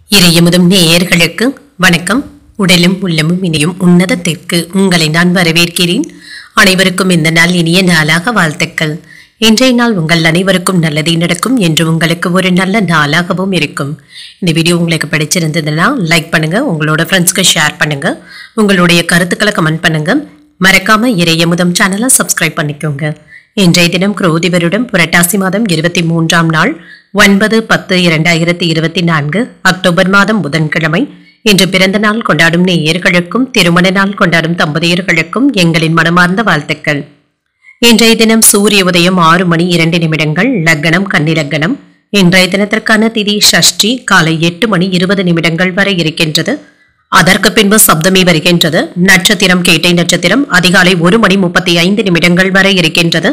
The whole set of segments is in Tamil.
இறையமுதும் நேயர்களுக்கு வணக்கம். உடலும் உள்ளமும் இனியும் உன்னதத்திற்கு உங்களை நான் வரவேற்கிறேன். அனைவருக்கும் இந்த நாள் இனிய நாளாக வாழ்த்துக்கள். இன்றைய நாள் உங்கள் அனைவருக்கும் நல்லதே நடக்கும் என்று உங்களுக்கு ஒரு நல்ல நாளாகவும் இருக்கும். இந்த வீடியோ உங்களுக்கு பிடிச்சிருந்ததுன்னா லைக் பண்ணுங்க, உங்களோட ஃப்ரெண்ட்ஸ்க்கு ஷேர் பண்ணுங்க, உங்களுடைய கருத்துக்களை கமெண்ட் பண்ணுங்க. மறக்காம இறையமுதம் சேனலை சப்ஸ்கிரைப் பண்ணிக்கோங்க. இன்றைய தினம் குரோதி வருடம் புரட்டாசி மாதம் 23ஆம் நாள் 9/10/2024 அக்டோபர் மாதம் புதன்கிழமை. இன்று பிறந்த நாள் கொண்டாடும் நேயர்களுக்கும் திருமண நாள் கொண்டாடும் தம்பதியர்களுக்கும் எங்களின் மனமார்ந்த வாழ்த்துக்கள். இன்றைய தினம் சூரிய உதயம் 6:02 லக்னம் கன்னி லக்னம். இன்றைய தினத்திற்கான திதி ஷஷ்டி காலை 8:20 வரை இருக்கின்றது. அதற்கு பின்பு சப்தமி வருகின்றது. நட்சத்திரம் கேட்டை நட்சத்திரம் அதிகாலை 1:35 வரை இருக்கின்றது.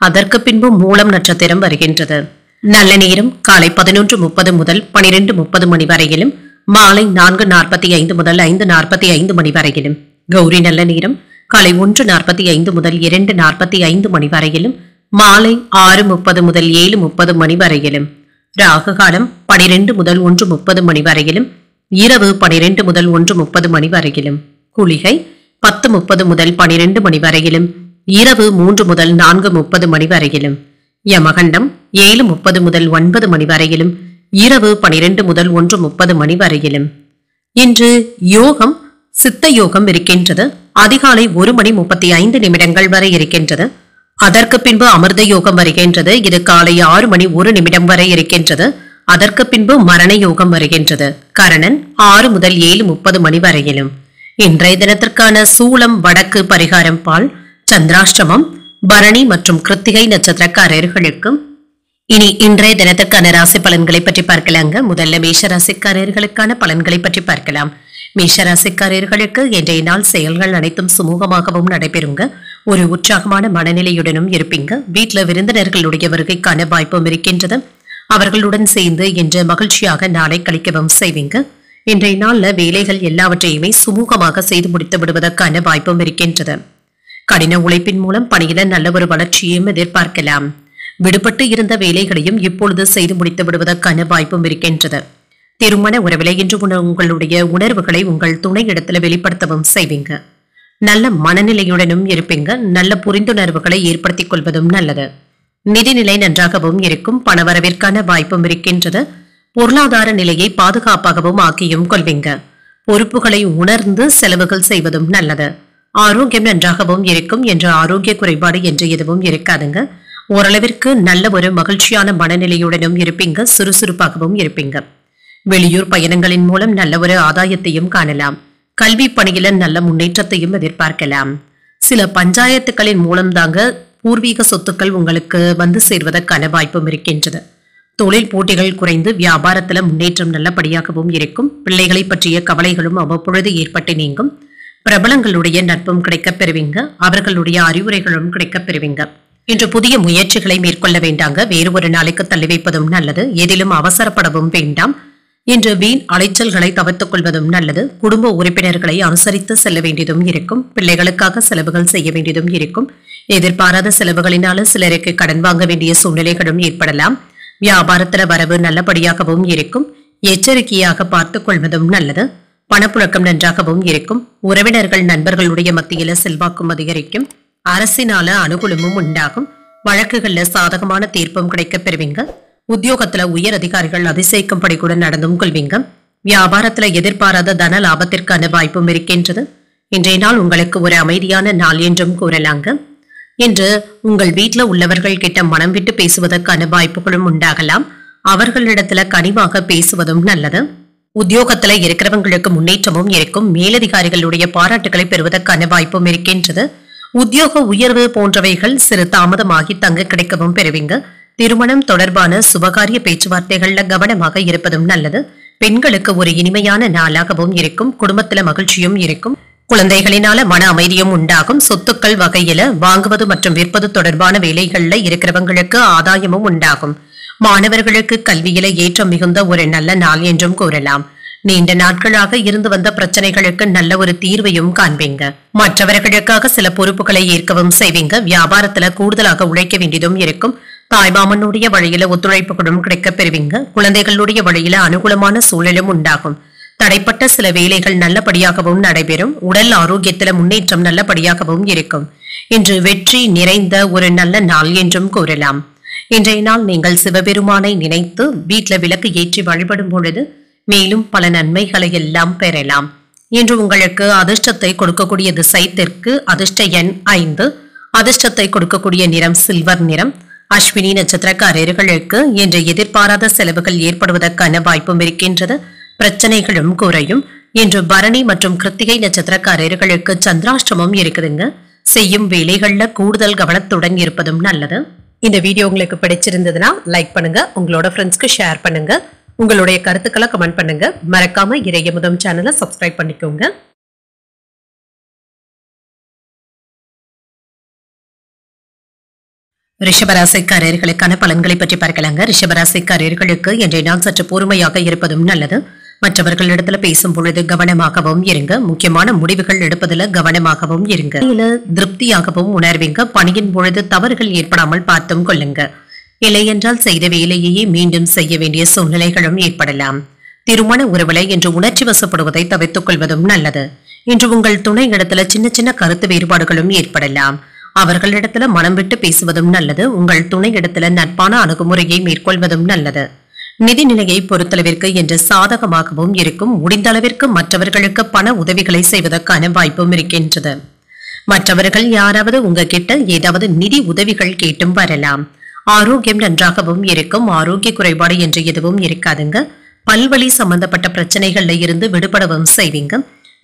அதற்கு பின்பு மூலம் நட்சத்திரம் வருகின்றது. நல்ல நேரம் காலை 11:30 முதல் 12:30 வரையிலும், மாலை 4:45 முதல் 5:45 வரையிலும். கௌரி நல்ல நேரம் காலை 1:45 முதல் 2:45 வரையிலும், மாலை 6:30 முதல் 7:30 வரையிலும். ராகு காலம் 12 முதல் 1:30 வரையிலும், இரவு 12 முதல் 1:30 வரையிலும். குளிகை 10:30 முதல் 12 வரையிலும், இரவு 3 முதல் 4:30 வரையிலும். யமகண்டம் 7:30 முதல் 9 வரையிலும், இரவு 12 முதல் 1:30 வரையிலும். இன்று யோகம் சித்த யோகம் இருக்கின்றது. அதிகாலை 1:35 வரை இருக்கின்றது. அதற்கு பின்பு அமிர்த யோகம் வருகின்றது. இது காலை 6:01 வரை இருக்கின்றது. அதற்கு பின்பு மரண யோகம் வருகின்றது. கரணன் 6 முதல் 7:30 வரையிலும். இன்றைய தினத்திற்கான சூலம் வடக்கு, பரிகாரம் பால். சந்திராஷ்டமம் பரணி மற்றும் கிருத்திகை நட்சத்திரக்காரர்களுக்கும். இனி இன்றைய தினத்திற்கான ராசி பலன்களை பற்றி பார்க்கலாங்க. முதல்ல மேஷராசிக்காரர்களுக்கான பலன்களை பற்றி பார்க்கலாம். மேஷராசிக்காரர்களுக்கு இன்றைய நாள் செயல்கள் அனைத்தும் சுமூகமாகவும் நடைபெறுங்க. ஒரு உற்சாகமான மனநிலையுடனும் இருப்பீங்க. வீட்டுல விருந்தினர்களுடைய வருகைக்கான வாய்ப்பும் இருக்கின்றது. அவர்களுடன் சேர்ந்து இன்று மகிழ்ச்சியாக நாளை கழிக்கவும் செய்வீங்க. இன்றைய நாள்ல வேலைகள் எல்லாவற்றையுமே சுமூகமாக செய்து முடித்து விடுவதற்கான வாய்ப்பும் இருக்கின்றது. கடின உழைப்பின் மூலம் பணியில நல்ல ஒரு வளர்ச்சியையும் எதிர்பார்க்கலாம். விடுபட்டு இருந்த வேலைகளையும் இப்பொழுது செய்து முடித்து விடுவதற்கான வாய்ப்பும் இருக்கின்றது. திருமண உறவில இன்று உங்களுடைய உணர்வுகளை உங்கள் துணை இடத்துல வெளிப்படுத்தவும் செய்வீங்க. நல்ல மனநிலையுடனும் இருப்பீங்க. நல்ல புரிந்துணர்வுகளை ஏற்படுத்திக் கொள்வதும் நல்லது. நிதிநிலை நன்றாகவும் இருக்கும். பணவரவிற்கான வாய்ப்பும் இருக்கின்றது. பொருளாதார நிலையை பாதுகாப்பாகவும் ஆக்கியும் கொள்வீங்க. பொறுப்புகளை உணர்ந்து செலவுகள் செய்வதும் நல்லது. ஆரோக்கியம் நன்றாகவும் இருக்கும். என்ற ஆரோக்கிய குறைபாடு என்று எதுவும் இருக்காதுங்க. ஓரளவிற்கு நல்ல ஒரு மகிழ்ச்சியான மனநிலையுடனும் இருப்பீங்க. சுறுசுறுப்பாகவும் இருப்பீங்க. வெளியூர் பயணங்களின் மூலம் நல்ல ஒரு ஆதாயத்தையும் காணலாம். கல்வி பணியில நல்ல முன்னேற்றத்தையும் எதிர்பார்க்கலாம். சில பஞ்சாயத்துக்களின் மூலம் தாங்க பூர்வீக சொத்துக்கள் உங்களுக்கு வந்து சேர்வதற்கான வாய்ப்பும் இருக்கின்றது. தொழில் போட்டிகள் குறைந்து வியாபாரத்துல முன்னேற்றம் நல்லபடியாகவும் இருக்கும். பிள்ளைகளை பற்றிய கவலைகளும் அவ்வப்பொழுது ஏற்பட்டு நீங்கும். பிரபலங்களுடைய நட்பும் கிடைக்கப் பெறுவீங்க. அவர்களுடைய அறிவுரைகளும் கிடைக்கப் பெறுவீங்க. இன்று புதிய முயற்சிகளை மேற்கொள்ள வேண்டாங்க. வேறு ஒரு நாளைக்கு தள்ளி வைப்பதும் நல்லது. எதிலும் அவசரப்படவும் வேண்டாம். இன்று வீண் அலைச்சல்களை தவிர்த்துக் கொள்வதும் நல்லது. குடும்ப உறுப்பினர்களை அனுசரித்து செல்ல வேண்டியதும் இருக்கும். பிள்ளைகளுக்காக செலவுகள் செய்ய வேண்டியதும் இருக்கும். எதிர்பாராத செலவுகளினால சிலருக்கு கடன் வாங்க வேண்டிய சூழ்நிலைகளும் ஏற்படலாம். வியாபாரத்துல வரவு நல்லபடியாகவும் இருக்கும். எச்சரிக்கையாக பார்த்துக் கொள்வதும் நல்லது. பணப்புழக்கம் நன்றாகவும் இருக்கும். உறவினர்கள் நண்பர்களுடைய மத்தியில செல்வாக்கும் அதிகரிக்கும். அரசினால அனுகூலமும் உண்டாகும். வழக்குகள்ல சாதகமான தீர்ப்பும் கிடைக்கப் பெறுவீங்க. உத்தியோகத்துல உயர் அதிகாரிகள் அதிசயிக்கும்படி கூட நடந்தும் கொள்வீங்க. வியாபாரத்துல எதிர்பாராத தன லாபத்திற்கான வாய்ப்பும் இருக்கின்றது. இன்றைய நாள் உங்களுக்கு ஒரு அமைதியான நாள் என்றும் கூறலாங்க. இன்று உங்கள் வீட்டுல உள்ளவர்கள் கிட்ட மனம் விட்டு பேசுவதற்கான வாய்ப்புகளும் உண்டாகலாம். அவர்களிடத்துல கனிவாக பேசுவதும் நல்லது. உத்தியோகத்துல இருக்கிறவங்களுக்கு முன்னேற்றமும் இருக்கும். மேலதிகாரிகளுடைய பாராட்டுகளை பெறுவதற்கான வாய்ப்பும் இருக்கின்றது. உத்தியோக உயர்வு போன்றவைகள் சிறு தாமதமாகி தங்க கிடைக்கவும் பெறுவீங்க. திருமணம் தொடர்பான சுபகாரிய பேச்சுவார்த்தைகள்ல கவனமாக இருப்பதும் நல்லது. பெண்களுக்கு ஒரு இனிமையான நாளாகவும் இருக்கும். குடும்பத்துல மகிழ்ச்சியும் இருக்கும். குழந்தைகளினால மன அமைதியும் உண்டாகும். சொத்துக்கள் வகையில வாங்குவது மற்றும் விற்பது தொடர்பான வேலைகள்ல இருக்கிறவங்களுக்கு ஆதாயமும் உண்டாகும். மாணவர்களுக்கு கல்வியில ஏற்றம் மிகுந்த ஒரு நல்ல நாள் என்றும் கூறலாம். நீண்ட நாட்களாக இருந்து வந்த பிரச்சனைகளுக்கு நல்ல ஒரு தீர்வையும் காண்பீங்க. மற்றவர்களுக்காக சில பொறுப்புகளை ஏற்கவும் செய்வீங்க. வியாபாரத்துல கூடுதலாக உழைக்க வேண்டியதும் இருக்கும். தாய்மாமனுடைய வழியில ஒத்துழைப்புகளும் கிடைக்கப் பெறுவீங்க. குழந்தைகளுடைய வழியில அனுகூலமான சூழலும் உண்டாகும். தடைப்பட்ட சில வேலைகள் நல்லபடியாகவும் நடைபெறும். உடல் ஆரோக்கியத்தில முன்னேற்றம் நல்லபடியாகவும் இருக்கும். இன்று வெற்றி நிறைந்த ஒரு நல்ல நாள் என்றும் கூறலாம். இன்றைய நாள் நீங்கள் சிவபெருமானை நினைத்து வீட்ல விளக்கு ஏற்றி வழிபடும் பொழுது மேலும் பல நன்மைகளை எல்லாம் பெறலாம். இன்று உங்களுக்கு அதிர்ஷ்டத்தை கொடுக்கக்கூடிய திசை தெற்கு, அதிர்ஷ்ட எண் 5, அதிர்ஷ்டத்தை கொடுக்கக்கூடிய நிறம் சில்வர் நிறம். அஸ்வினி நட்சத்திரக்காரர்களுக்கு இன்று எதிர்பாராத செலவுகள் ஏற்படுவதற்கான வாய்ப்பும் இருக்கின்றது. பிரச்சனைகளும் குறையும். இன்று பரணி மற்றும் கிருத்திகை நட்சத்திரக்காரர்களுக்கு சந்திராஷ்டமம் இருக்குதுங்க. செய்யும் வேலைகள்ல கூடுதல் கவனத்துடன் இருப்பதும் நல்லது. இந்த வீடியோ உங்களுக்கு பிடிச்சிருந்ததுன்னா லைக் பண்ணுங்க, உங்களோட ஃப்ரெண்ட்ஸ்க்கு ஷேர் பண்ணுங்க, உங்களுடைய கருத்துக்களை கமெண்ட் பண்ணுங்க. மறக்காம இறையமுதம் சேனலை சப்ஸ்கிரைப் பண்ணிக்கோங்க. ரிஷபராசிக்காரர்களுக்கான பலன்களை பற்றி பார்க்கலாங்க. ரிஷபராசிக்காரர்களுக்கு இன்றைய நாள் சற்று பொறுமையாக இருப்பதும் நல்லது. மற்றவர்களிடத்துல பேசும் பொழுது கவனமாகவும் இருங்க. முக்கியமான முடிவுகள் எடுப்பதில் கவனமாகவும் இருங்க. திருப்தியாகவும் உணர்வீங்க. பணியின் பொழுது தவறுகள் ஏற்படாமல் பார்த்தும் கொள்ளுங்க. இல்லை என்றால் செய்த வேலையையே மீண்டும் செய்ய வேண்டிய சூழ்நிலைகளும் ஏற்படலாம். திருமண உறவுகளை இன்று உணர்ச்சி வசப்படுவதை தவிர்த்துக் கொள்வதும் நல்லது. இன்று உங்கள் துணை இடத்துல சின்ன சின்ன கருத்து வேறுபாடுகளும் ஏற்படலாம். அவர்களிடத்துல மனம் விட்டு பேசுவதும் நல்லது. உங்கள் துணை இடத்துல நட்பான அணுகுமுறையை மேற்கொள்வதும் நல்லது. நிதி நிலையை பொறுத்தளவிற்கு இன்று சாதகமாகவும் இருக்கும். முடிந்த அளவிற்கு மற்றவர்களுக்கு பண உதவிகளை செய்வதற்கான வாய்ப்பும் இருக்கின்றது. மற்றவர்கள் யாராவது உங்ககிட்ட ஏதாவது நிதி உதவிகள் கேட்டும் வரலாம். ஆரோக்கியம் நன்றாகவும் இருக்கும். ஆரோக்கிய குறைபாடு என்று எதுவும் இருக்காதுங்க. பல்வழி சம்பந்தப்பட்ட பிரச்சனைகள்ல இருந்து விடுபடவும் செய்வீங்க.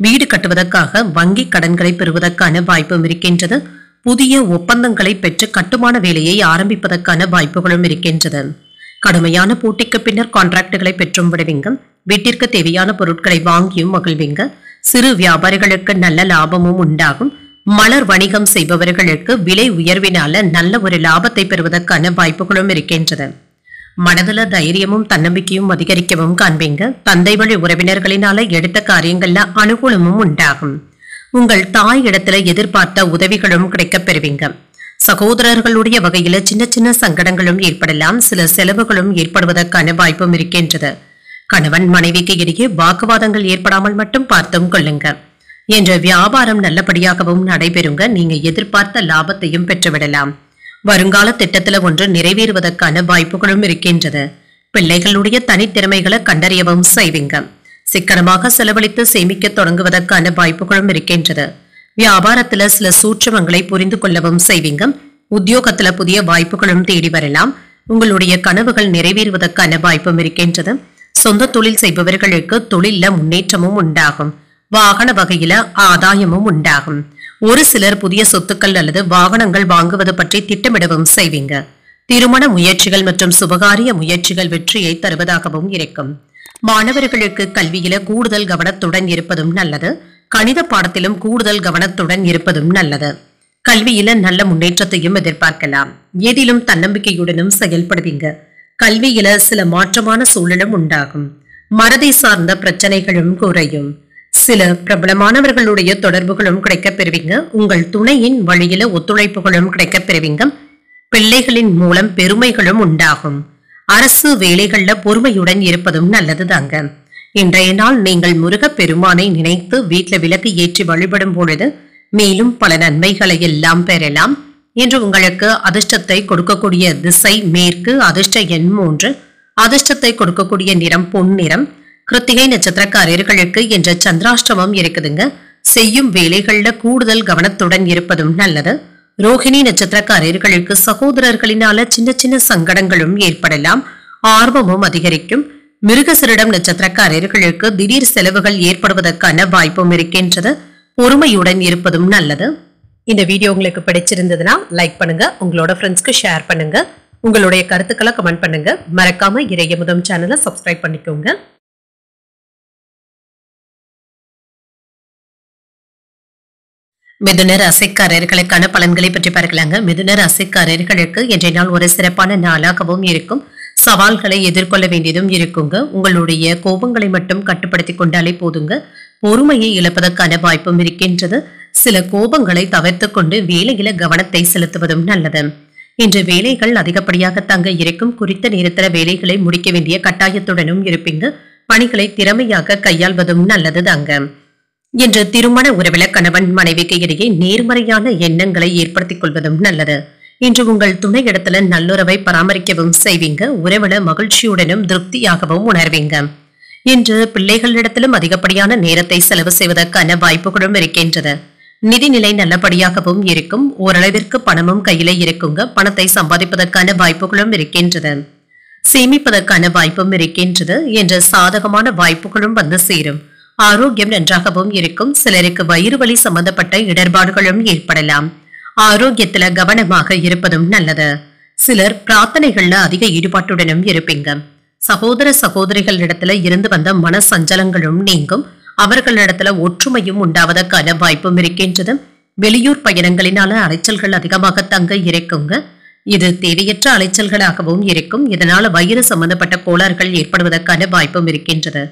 வீடு கட்டுவதற்காக வங்கி கடன்களை பெறுவதற்கான வாய்ப்பும் இருக்கின்றது. புதிய ஒப்பந்தங்களை பெற்று கட்டுமான வேலையை ஆரம்பிப்பதற்கான வாய்ப்புகளும் இருக்கின்றது. கடுமையான போட்டிக்கு பின்னர் கான்ட்ராக்டுகளை பெற்றும் விடுவீங்க. வீட்டிற்கு தேவையான பொருட்களை வாங்கியும் மகிழ்வீங்க. சிறு வியாபாரிகளுக்கு நல்ல லாபமும் உண்டாகும். மலர் வணிகம் செய்பவர்களுக்கு விலை உயர்வினால நல்ல ஒரு லாபத்தை பெறுவதற்கான வாய்ப்புகளும் இருக்கின்றது. மனதுல தைரியமும் தன்னம்பிக்கையும் அதிகரிக்கவும் காண்பீங்க. தந்தை வழி உறவினர்களினால எடுத்த காரியங்கள்ல அனுகூலமும் உண்டாகும். உங்கள் தாய் இடத்துல எதிர்பார்த்த உதவிகளும் கிடைக்கப் பெறுவீங்க. சகோதரர்களுடைய வகையில சின்ன சின்ன சங்கடங்களும் ஏற்படலாம். சில செலவுகளும் ஏற்படுவதற்கான வாய்ப்பும் இருக்கின்றது. கணவன் மனைவிக்கு இடையே வாக்குவாதங்கள் ஏற்படாமல் மட்டும் பார்த்தும் கொள்ளுங்க. என்ற வியாபாரம் நல்லபடியாகவும் நடைபெறுங்க. நீங்க எதிர்பார்த்த லாபத்தையும் பெற்றுவிடலாம். வருங்கால திட்டத்துல ஒன்று நிறைவேறுவதற்கான வாய்ப்புகளும் இருக்கின்றது. பிள்ளைகளுடைய தனித்திறமைகளை கண்டறியவும் செய்வீங்க. சிக்கனமாக செலவழித்து சேமிக்க தொடங்குவதற்கான வாய்ப்புகளும் இருக்கின்றது. வியாபாரத்துல சில சூட்சமங்களை புரிந்து கொள்ளவும் செய்வீங்க. உத்தியோகத்துல புதிய வாய்ப்புகளும் தேடி வரலாம். உங்களுடைய கனவுகள் நிறைவேறுவதற்கான வாய்ப்பும் இருக்கின்றது. சொந்த தொழில் செய்பவர்களுக்கு தொழில முன்னேற்றமும் உண்டாகும். வாகன வகையில ஆதாயமும் உண்டாகும். ஒரு சிலர் புதிய சொத்துக்கள் அல்லது வாகனங்கள் வாங்குவது பற்றி திட்டமிடவும் செய்வீங்க. திருமண முயற்சிகள் மற்றும் சுபகாரிய முயற்சிகள் வெற்றியை தருவதாகவும் இருக்கும். மாணவர்களுக்கு கல்வியில கூடுதல் கவனத்துடன் இருப்பதும் நல்லது. கணித பாடத்திலும் கூடுதல் கவனத்துடன் இருப்பதும் நல்லது. கல்வியில நல்ல முன்னேற்றத்தையும் எதிர்பார்க்கலாம். எதிலும் தன்னம்பிக்கையுடனும் செயல்படுவீங்க. கல்வியில சில மாற்றமான சூழலும் உண்டாகும். மனதை சார்ந்த பிரச்சனைகளும் குறையும். சில பிரபலமானவர்களுடைய தொடர்புகளும் கிடைக்கப் பெறுவீங்க. உங்கள் துணையின் வழியில ஒத்துழைப்புகளும் கிடைக்கப் பெறுவீங்க. பிள்ளைகளின் மூலம் பெருமைகளும் உண்டாகும். அரசு வேலைகள்ல பொறுமையுடன் இருப்பதும் நல்லது தாங்க. இன்றைய நாள் நீங்கள் முருகப் பெருமானை நினைத்து வீட்டில் விளக்கு ஏற்றி வழிபடும் பொழுது மேலும் பல நன்மைகளை எல்லாம் பெறலாம். இன்று உங்களுக்கு அதிர்ஷ்டத்தை கொடுக்கக்கூடிய திசை மேற்கு, அதிர்ஷ்ட எண் 3, அதிர்ஷ்டத்தை கொடுக்கக்கூடிய நிறம் பொன்னிறம். கிருத்திகை நட்சத்திரக்காரர்களுக்கு என்ற சந்திராஷ்டமம் இருக்குதுங்க. செய்யும் வேலைகள்ல கூடுதல் கவனத்துடன் இருப்பதும் நல்லது. ரோஹிணி நட்சத்திரக்காரர்களுக்கு சகோதரர்களினால சின்ன சின்ன சங்கடங்களும் ஏற்படலாம். ஆர்வமும் அதிகரிக்கும். மிருகசீரிடம் நட்சத்திரக்காரர்களுக்கு திடீர் செலவுகள் ஏற்படுவதற்கான வாய்ப்பும் இருக்கின்றது. பொறுமையுடன் இருப்பதும் நல்லது. இந்த வீடியோ உங்களுக்கு பிடிச்சிருந்ததுன்னா லைக் பண்ணுங்க, உங்களோட ஃப்ரெண்ட்ஸ்க்கு ஷேர் பண்ணுங்க, உங்களுடைய கருத்துக்களை கமெண்ட் பண்ணுங்க. மறக்காம இறையமுதம் சேனலை சப்ஸ்கிரைப் பண்ணிக்கோங்க. மிதுன ராசிக்காரர்களுக்கான பலன்களை பற்றி பார்க்கலாங்க. மிதுன ராசிக்காரர்களுக்கு இன்றைய நாள் ஒரு சிறப்பான நாளாகவும் இருக்கும். சவால்களை எதிர்கொள்ள வேண்டியதும் இருக்குங்க. உங்களுடைய கோபங்களை மட்டும் கட்டுப்படுத்திக் கொண்டாலே போதுங்க. பொறுமையை இழப்பதற்கான வாய்ப்பும் இருக்கின்றது. சில கோபங்களை தவிர்த்து கொண்டு வேலையில கவனத்தை செலுத்துவதும் நல்லது. இன்று வேலைகள் அதிகப்படியாக தங்க இருக்கும். குறித்த நேரத்தில் வேலைகளை முடிக்க வேண்டிய கட்டாயத்துடனும் இருப்பீங்க. பணிகளை திறமையாக கையாள்வதும் நல்லது தாங்க. இன்று திருமண உறவில கணவன் மனைவிக்கு இடையே நேர்மறையான எண்ணங்களை ஏற்படுத்திக் கொள்வதும் நல்லது. இன்று உங்கள் துணை இடத்துல நல்லுறவை பராமரிக்கவும் செய்வீங்க. உறவில மகிழ்ச்சியுடனும் திருப்தியாகவும் உணர்வீங்க. இன்று பிள்ளைகளிடத்திலும் அதிகப்படியான நேரத்தை செலவு செய்வதற்கான வாய்ப்புகளும் இருக்கின்றது. நிதிநிலை நல்லபடியாகவும் இருக்கும். ஓரளவிற்கு பணமும் கையில இருக்குங்க. பணத்தை சம்பாதிப்பதற்கான வாய்ப்புகளும் இருக்கின்றது. சேமிப்பதற்கான வாய்ப்பும் இருக்கின்றது. என்ற சாதகமான வாய்ப்புகளும் வந்து சேரும். ஆரோக்கியம் நன்றாகவும் இருக்கும். சிலருக்கு வயிறு வலி சம்பந்தப்பட்ட இடர்பாடுகளும் ஏற்படலாம். ஆரோக்கியத்துல கவனமாக இருப்பதும் நல்லது. சிலர் பிரார்த்தனைகள்ல அதிக ஈடுபாட்டுடனும் இருப்பீங்க. சகோதர சகோதரிகளிடத்துல இருந்து வந்த மன சஞ்சலங்களும் நீங்கும். அவர்களிடத்துல ஒற்றுமையும் உண்டாவதற்கான வாய்ப்பும் இருக்கின்றது. வெளியூர் பயணங்களினால அலைச்சல்கள் அதிகமாக தங்க இருக்குங்க. இது தேவையற்ற அலைச்சல்களாகவும் இருக்கும். இதனால வயிறு சம்பந்தப்பட்ட கோளாறுகள் ஏற்படுவதற்கான வாய்ப்பும் இருக்கின்றது.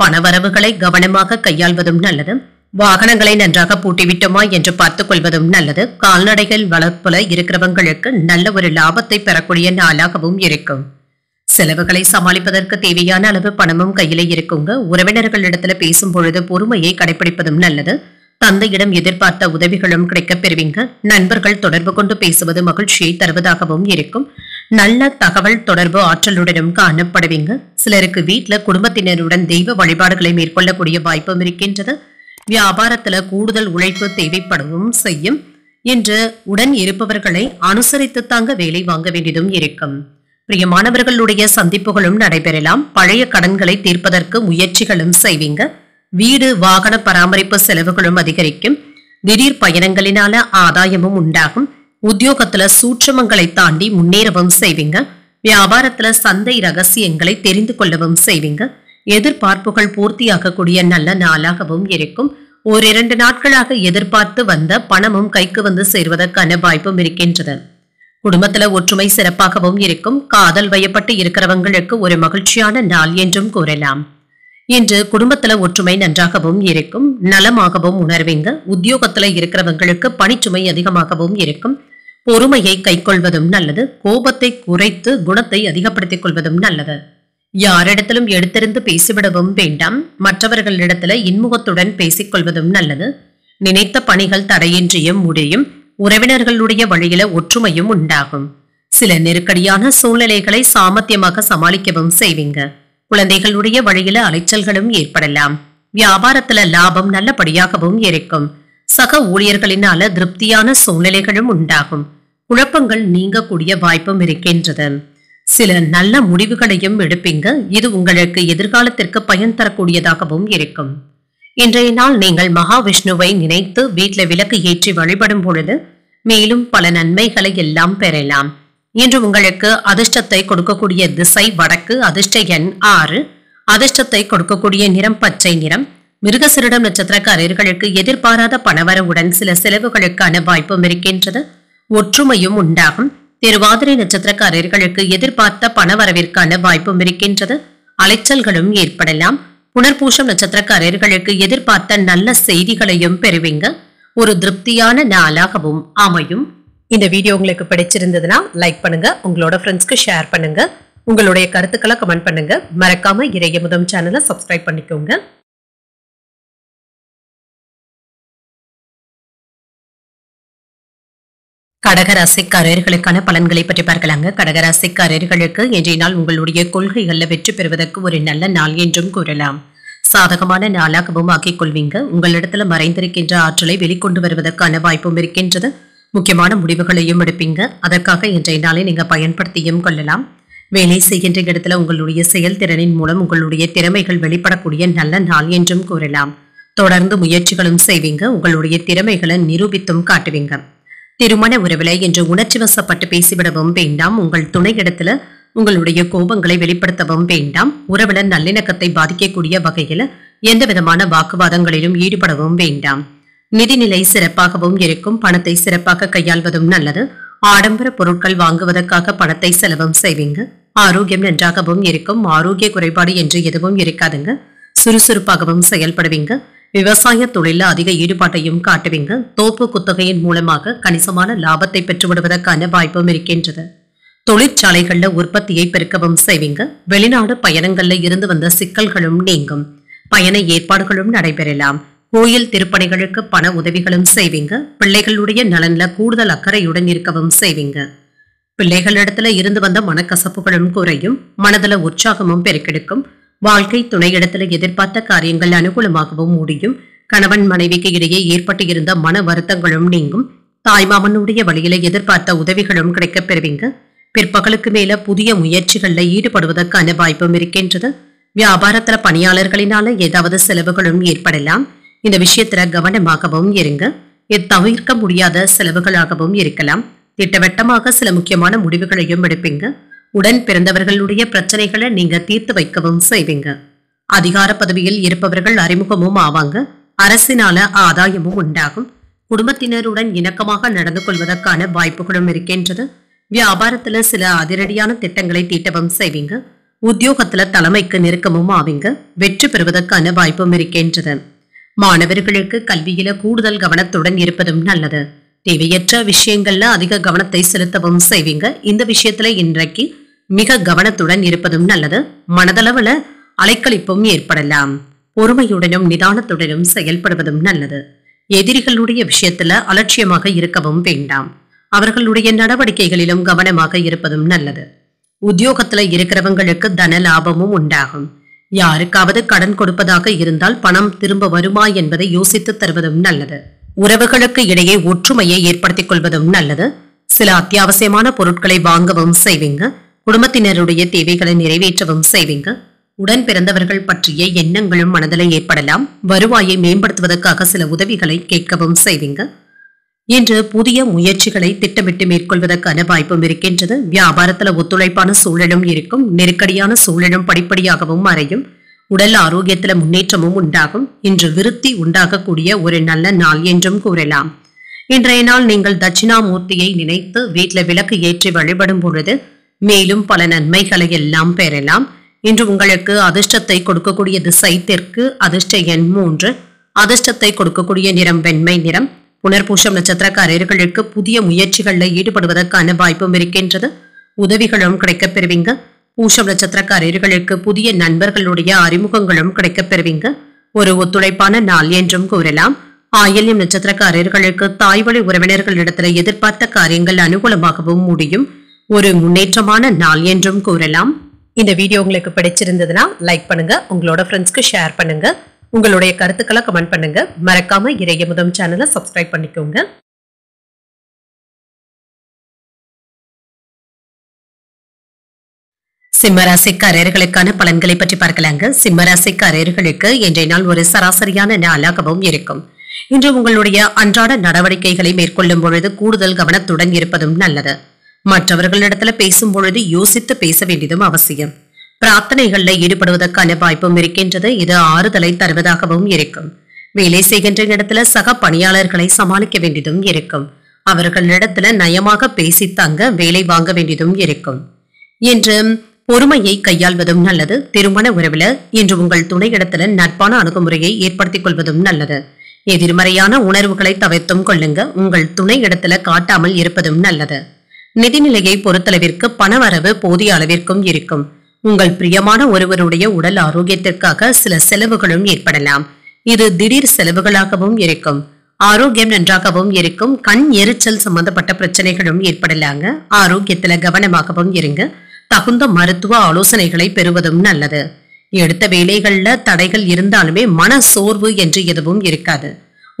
பணவரவுகளை கவனமாக கையாள்வதும் நல்லது. வாகனங்களை நன்றாக பூட்டிவிட்டோமா என்று பார்த்துக் கொள்வதும் நல்லது. கால்நடைகள் வளர்ப்புல இருக்கிறவங்களுக்கு நல்ல ஒரு லாபத்தை பெறக்கூடிய நாளாகவும் இருக்கும். செலவுகளை சமாளிப்பதற்கு தேவையான அளவு பணமும் கையில இருக்குங்க. உறவினர்களிடத்துல பேசும் பொழுது பொறுமையை கடைபிடிப்பதும் நல்லது. தந்தையிடம் எதிர்பார்த்த உதவிகளும் கிடைக்கப் பெறுவீங்க. நண்பர்கள் தொடர்பு கொண்டு பேசுவது மகிழ்ச்சியை தருவதாகவும் இருக்கும். நல்ல தகவல் தொடர்பு ஆற்றலுடனும் காணப்படுவீங்க. சிலருக்கு வீட்டுல குடும்பத்தினருடன் தெய்வ வழிபாடுகளை மேற்கொள்ளக்கூடிய வாய்ப்பும் இருக்கின்றது. வியாபாரத்துல கூடுதல் உழைப்பு தேவைப்படவும் செய்யும். என்று உடன் இருப்பவர்களை அனுசரித்து தாங்க வேலை வாங்க வேண்டியதும் இருக்கும். பிரியமானவர்களுடைய சந்திப்புகளும் நடைபெறலாம். பழைய கடன்களை தீர்ப்பதற்கு முயற்சிகளும் செய்வீங்க. வீடு வாகன பராமரிப்பு செலவுகளும் அதிகரிக்கும். திடீர் பயணங்களினால ஆதாயமும் உண்டாகும். உத்தியோகத்துல சூட்சமங்களை தாண்டி முன்னேறவும் செய்வீங்க. வியாபாரத்துல சந்தை ரகசியங்களை தெரிந்து கொள்ளவும் செய்வீங்க. எதிர்பார்ப்புகள் பூர்த்தியாகக்கூடிய நல்ல நாளாகவும் இருக்கும். ஓரிரண்டு நாட்களாக எதிர்பார்த்து வந்த பணமும் கைக்கு வந்து சேர்வதற்கான வாய்ப்பும் இருக்கின்றது. குடும்பத்துல ஒற்றுமை சிறப்பாகவும் இருக்கும். காதல் வயப்பட்டு இருக்கிறவங்களுக்கு ஒரு மகிழ்ச்சியான நாள் என்றும் கூறலாம். இன்று குடும்பத்துல ஒற்றுமை நன்றாகவும் இருக்கும். நலமாகவும் உணர்வீங்க. உத்தியோகத்துல இருக்கிறவங்களுக்கு பணிச்சுமை அதிகமாகவும் இருக்கும். பொறுமையை கைக்கொள்வதும் நல்லது. கோபத்தை குறைத்து குணத்தை அதிகப்படுத்திக் கொள்வதும் நல்லது. யாரிடத்திலும் எடுத்திருந்து பேசிவிடவும் வேண்டாம். மற்றவர்களிடத்துல இன்முகத்துடன் பேசிக்கொள்வதும் நல்லது. நினைத்த பணிகள் தடையின்றியும் முடியும். உறவினர்களுடைய வழியில ஒற்றுமையும் உண்டாகும். சில நெருக்கடியான சூழ்நிலைகளை சாமர்த்தியமாக சமாளிக்கவும் செய்வீங்க. குழந்தைகளுடைய வழியில அலைச்சல்களும் ஏற்படலாம். வியாபாரத்துல லாபம் நல்லபடியாகவும் இருக்கும். சக ஊழியர்களினால திருப்தியான சூழ்நிலைகளும் உண்டாகும். குழப்பங்கள் நீங்கக்கூடிய வாய்ப்பும் இருக்கின்றது. சில நல்ல முடிவுகளையும் எடுப்பீங்க. இது உங்களுக்கு எதிர்காலத்திற்கு பயன் தரக்கூடியதாகவும் இருக்கும். இன்றைய நாள் நீங்கள் மகாவிஷ்ணுவை நினைத்து வீட்டில் விளக்கு ஏற்றி வழிபடும் பொழுது மேலும் பல நன்மைகளை எல்லாம் பெறலாம். இன்று உங்களுக்கு அதிர்ஷ்டத்தை கொடுக்கக்கூடிய திசை வடக்கு. அதிர்ஷ்ட எண் 6. அதிர்ஷ்டத்தை கொடுக்கக்கூடிய நிறம் பச்சை நிறம். மிருகசீரிடம் நட்சத்திரக்காரர்களுக்கு எதிர்பாராத பணவரவுடன் சில செலவுகளுக்கான வாய்ப்பும் இருக்கின்றது. ஒற்றுமையும் உண்டாகும். திருவாதிரை நட்சத்திரக்காரர்களுக்கு எதிர்பார்த்த பணவரவிற்கான வாய்ப்பும் இருக்கின்றது. அலைச்சல்களும் ஏற்படலாம். புனர்பூசம் நட்சத்திரக்காரர்களுக்கு எதிர்பார்த்த நல்ல செய்திகளையும் பெறுவீங்க. ஒரு திருப்தியான நாளாகவும் அமையும். இந்த வீடியோ உங்களுக்கு பிடிச்சிருந்ததுன்னா லைக் பண்ணுங்க. உங்களோட ஃப்ரெண்ட்ஸ்க்கு ஷேர் பண்ணுங்க. உங்களுடைய கருத்துக்களை கமெண்ட் பண்ணுங்க. மறக்காம இறையமுதம் சேனலை சப்ஸ்கிரைப் பண்ணிக்கோங்க. கடகராசிக்காரர்களுக்கான பலன்களை பற்றி பார்க்கலாங்க. கடகராசிக்காரர்களுக்கு இன்றைய நாள் உங்களுடைய கொள்கைகள்ல வெற்றி பெறுவதற்கு ஒரு நல்ல நாள் என்றும் கூறலாம். சாதகமான நாளாகவும் ஆக்கிக் கொள்வீங்க. உங்களிடத்துல மறைந்திருக்கின்ற ஆற்றலை வெளிக்கொண்டு வருவதற்கான வாய்ப்பும் இருக்கின்றது. முக்கியமான முடிவுகளையும் எடுப்பீங்க. அதற்காக இன்றைய நாளை நீங்க பயன்படுத்தியும் கொள்ளலாம். வேலை செய்கின்ற இடத்துல உங்களுடைய செயல்திறனின் மூலம் உங்களுடைய திறமைகள் வெளிப்படக்கூடிய நல்ல நாள் என்றும் கூறலாம். தொடர்ந்து முயற்சிகளும் செய்வீங்க. உங்களுடைய திறமைகளை நிரூபித்தும் காட்டுவீங்க. திருமண உறவுல என்று உணர்ச்சி வசப்பட்டு பேசிவிடவும் வேண்டாம். உங்கள் துணை இடத்துல உங்களுடைய கோபங்களை வெளிப்படுத்தவும் வேண்டாம். உறவுல நல்லிணக்கத்தை பாதிக்கக்கூடிய வகையில எந்த விதமான வாக்குவாதங்களிலும் ஈடுபடவும் வேண்டாம். நிதிநிலை சிறப்பாகவும் இருக்கும். பணத்தை சிறப்பாக கையாள்வதும் நல்லது. ஆடம்பர பொருட்கள் வாங்குவதற்காக பணத்தை செலவும் செய்வீங்க. ஆரோக்கியம் நன்றாகவும் இருக்கும். ஆரோக்கிய குறைபாடு என்று எதுவும் இருக்காதுங்க. சுறுசுறுப்பாகவும் செயல்படுவீங்க. விவசாய தொழில அதிக ஈடுபாட்டையும் காட்டுவீங்க. தோப்பு குத்தகையின் மூலமாக கணிசமான லாபத்தை பெற்றுவிடுவதற்கான வாய்ப்பும் இருக்கின்றது. தொழிற்சாலைகள்ல உற்பத்தியை பெருக்கவும் செய்வீங்க. வெளிநாடு பயணங்கள்ல இருந்து வந்த சிக்கல்களும் நீங்கும். பயண ஏற்பாடுகளும் நடைபெறலாம். கோயில் திருப்பணிகளுக்கு பண உதவிகளும் செய்வீங்க. பிள்ளைகளுடைய நலன்ல கூடுதல் அக்கறையுடன் இருக்கவும் செய்வீங்க. பிள்ளைகளிடத்துல இருந்து வந்த மனக்கசப்புகளும் குறையும். மனதுல உற்சாகமும் பெருக்கெடுக்கும். வாழ்க்கை துணையிடத்துல எதிர்பார்த்த காரியங்கள் அனுகூலமாகவும் முடியும். கணவன் மனைவிக்கு இடையே ஏற்பட்டு இருந்த மன வருத்தங்களும் நீங்கும். தாய்மாமனுடைய வழியில எதிர்பார்த்த உதவிகளும் கிடைக்கப் பெறுவீங்க. பிற்பகலுக்கு மேல புதிய முயற்சிகள்ல ஈடுபடுவதற்கான வாய்ப்பும் இருக்கின்றது. வியாபாரத்துல பணியாளர்களினால ஏதாவது செலவுகளும் ஏற்படலாம். இந்த விஷயத்துல கவனமாகவும் இருங்க. இது தவிர்க்க முடியாத செலவுகளாகவும் இருக்கலாம். திட்டவட்டமாக சில முக்கியமான முடிவுகளையும் எடுப்பீங்க. உடன் பிறந்தவர்களுடைய பிரச்சனைகளை நீங்க தீர்த்து வைக்கவும் செய்வீங்க. அதிகார பதவியில் இருப்பவர்கள் அறிமுகமும் ஆவாங்க. அரசினால ஆதாயமும் உண்டாகும். குடும்பத்தினருடன் இணக்கமாக நடந்து கொள்வதற்கான வாய்ப்புகளும் இருக்கின்றது. வியாபாரத்துல சில அதிரடியான திட்டங்களை தீட்டவும் செய்வீங்க. உத்தியோகத்துல தலைமைக்கு நெருக்கமும் ஆவீங்க. வெற்றி பெறுவதற்கான வாய்ப்பும் இருக்கின்றது. மாணவர்களுக்கு கல்வியில கூடுதல் கவனத்துடன் இருப்பதும் நல்லது. தேவையற்ற விஷயங்கள்ல அதிக கவனத்தை செலுத்தவும் செய்வீங்க. இந்த விஷயத்துல இன்றைக்கு மிக கவனத்துடன் இருப்பதும் நல்லது. மனதளவுல அலைக்கழிப்பும் ஏற்படலாம். பொறுமையுடனும் நிதானத்துடனும் செயல்படுவதும் நல்லது. எதிரிகளுடைய விஷயத்துல அலட்சியமாக இருக்கவும் வேண்டாம். அவர்களுடைய நடவடிக்கைகளிலும் கவனமாக இருப்பதும் நல்லது. உத்தியோகத்துல இருக்கிறவங்களுக்கு தன லாபமும் உண்டாகும். யாருக்காவது கடன் கொடுப்பதாக இருந்தால் பணம் திரும்ப வருமா என்பதை யோசித்து தருவதும் நல்லது. உறவுகளுக்கு இடையே ஒற்றுமையை ஏற்படுத்திக் கொள்வதும் நல்லது. சில அத்தியாவசியமான பொருட்களை வாங்கவும் செய்வீங்க. குடும்பத்தினருடைய தேவைகளை நிறைவேற்றவும் செய்வீங்க. உடன் பிறந்தவர்கள் பற்றிய எண்ணங்களும் மனதில் ஏற்படலாம். வருவாயை மேம்படுத்துவதற்காக சில உதவிகளை கேட்கவும் செய்வீங்க. இன்று புதிய முயற்சிகளை திட்டமிட்டு மேற்கொள்வதற்கான வாய்ப்பும் இருக்கின்றது. வியாபாரத்துல ஒத்துழைப்பான சூழலும் இருக்கும். நெருக்கடியான சூழலும் படிப்படியாகவும் மறையும். உடல் ஆரோக்கியத்துல முன்னேற்றமும் உண்டாகும். இன்று விருத்தி உண்டாகக்கூடிய ஒரு நல்ல நாள் என்றும் கூறலாம். இன்றைய நாள் நீங்கள் தட்சிணாமூர்த்தியை நினைத்து வீட்டில் விளக்கு ஏற்றி வழிபடும் பொழுது மேலும் பல நன்மைகளை எல்லாம் பெறலாம். இன்று உங்களுக்கு அதிர்ஷ்டத்தை கொடுக்கக்கூடிய திசை தெற்கு. அதிர்ஷ்ட எண் 3. அதிர்ஷ்டத்தை கொடுக்கக்கூடிய நிறம் வெண்மை நிறம். புனர்பூசம் நட்சத்திரக்காரர்களுக்கு புதிய முயற்சிகளில் ஈடுபடுவதற்கான வாய்ப்பும் இருக்கின்றது. உதவிகளும் கிடைக்கப் பெறுவீங்க. பூசம் நட்சத்திரக்காரர்களுக்கு புதிய நண்பர்களுடைய அறிமுகங்களும் கிடைக்கப் பெறுவீங்க. ஒரு ஒத்துழைப்பான நாள் என்றும் கூறலாம். ஆயில்யம் நட்சத்திரக்காரர்களுக்கு தாய்வழி உறவினர்களிடத்துல எதிர்பார்த்த காரியங்கள் அனுகூலமாகவும் முடியும். ஒரு முன்னேற்றமான நாள் என்றும் கூறலாம். இந்த வீடியோ உங்களுக்கு பிடிச்சிருந்ததுன்னா லைக் பண்ணுங்க. உங்களோட ஃப்ரெண்ட்ஸ்க்கு ஷேர் பண்ணுங்க. உங்களுடைய கருத்துக்களை கமெண்ட் பண்ணுங்க. மறக்காம இறையமுதம் சேனலை சப்ஸ்கிரைப் பண்ணிக்கோங்க. சிம்மராசிக்காரர்களுக்கான பலன்களை பற்றி பார்க்கலாங்க. சிம்மராசிக்காரர்களுக்கு இன்றைய நாள் ஒரு சராசரியான நாளாகவும் இருக்கும். இன்று உங்களுடைய அன்றாட நடவடிக்கைகளை மேற்கொள்ளும் பொழுது கூடுதல் கவனத்துடன் இருப்பதும் நல்லது. மற்றவர்களிடத்துல பேசும் பொழுது யோசித்து பேச வேண்டியதும் அவசியம். பிரார்த்தனைகள்ல ஈடுபடுவதற்கான வாய்ப்பும் இருக்கின்றது. இது ஆறுதலை தருவதாகவும் இருக்கும். வேலை செய்கின்ற இடத்துல சக பணியாளர்களை சமாளிக்க வேண்டியதும் இருக்கும். அவர்களிடத்துல நயமாக பேசி தங்க வேலை வாங்க வேண்டியதும் இருக்கும். என்று பொறுமையை கையாள்வதும் நல்லது. திருமண உறவுல இன்று உங்கள் துணையிடத்துல நட்பான அணுகுமுறையை ஏற்படுத்திக் கொள்வதும் நல்லது. எதிர்மறையான உணர்வுகளை தவிர்த்தும் கொள்ளுங்க. உங்கள் துணை இடத்துல காட்டாமல் இருப்பதும் நல்லது. நிதிநிலையை பொறுத்தளவிற்கு பணவரவு போதிய அளவிற்கும் இருக்கும். உங்கள் பிரியமான ஒருவருடைய உடல் ஆரோக்கியத்திற்காக சில செலவுகளும் ஏற்படலாம். இது திடீர் செலவுகளாகவும் இருக்கும். ஆரோக்கியம் நன்றாகவும் இருக்கும். கண் எரிச்சல் சம்பந்தப்பட்ட பிரச்சனைகளும் ஏற்படலாங்க. ஆரோக்கியத்துல கவனமாகவும் இருங்க. தகுந்த மருத்துவ ஆலோசனைகளை பெறுவதும் நல்லது. எடுத்த வேலைகள்ல தடைகள் இருந்தாலுமே மன சோர்வு என்று எதுவும் இருக்காது.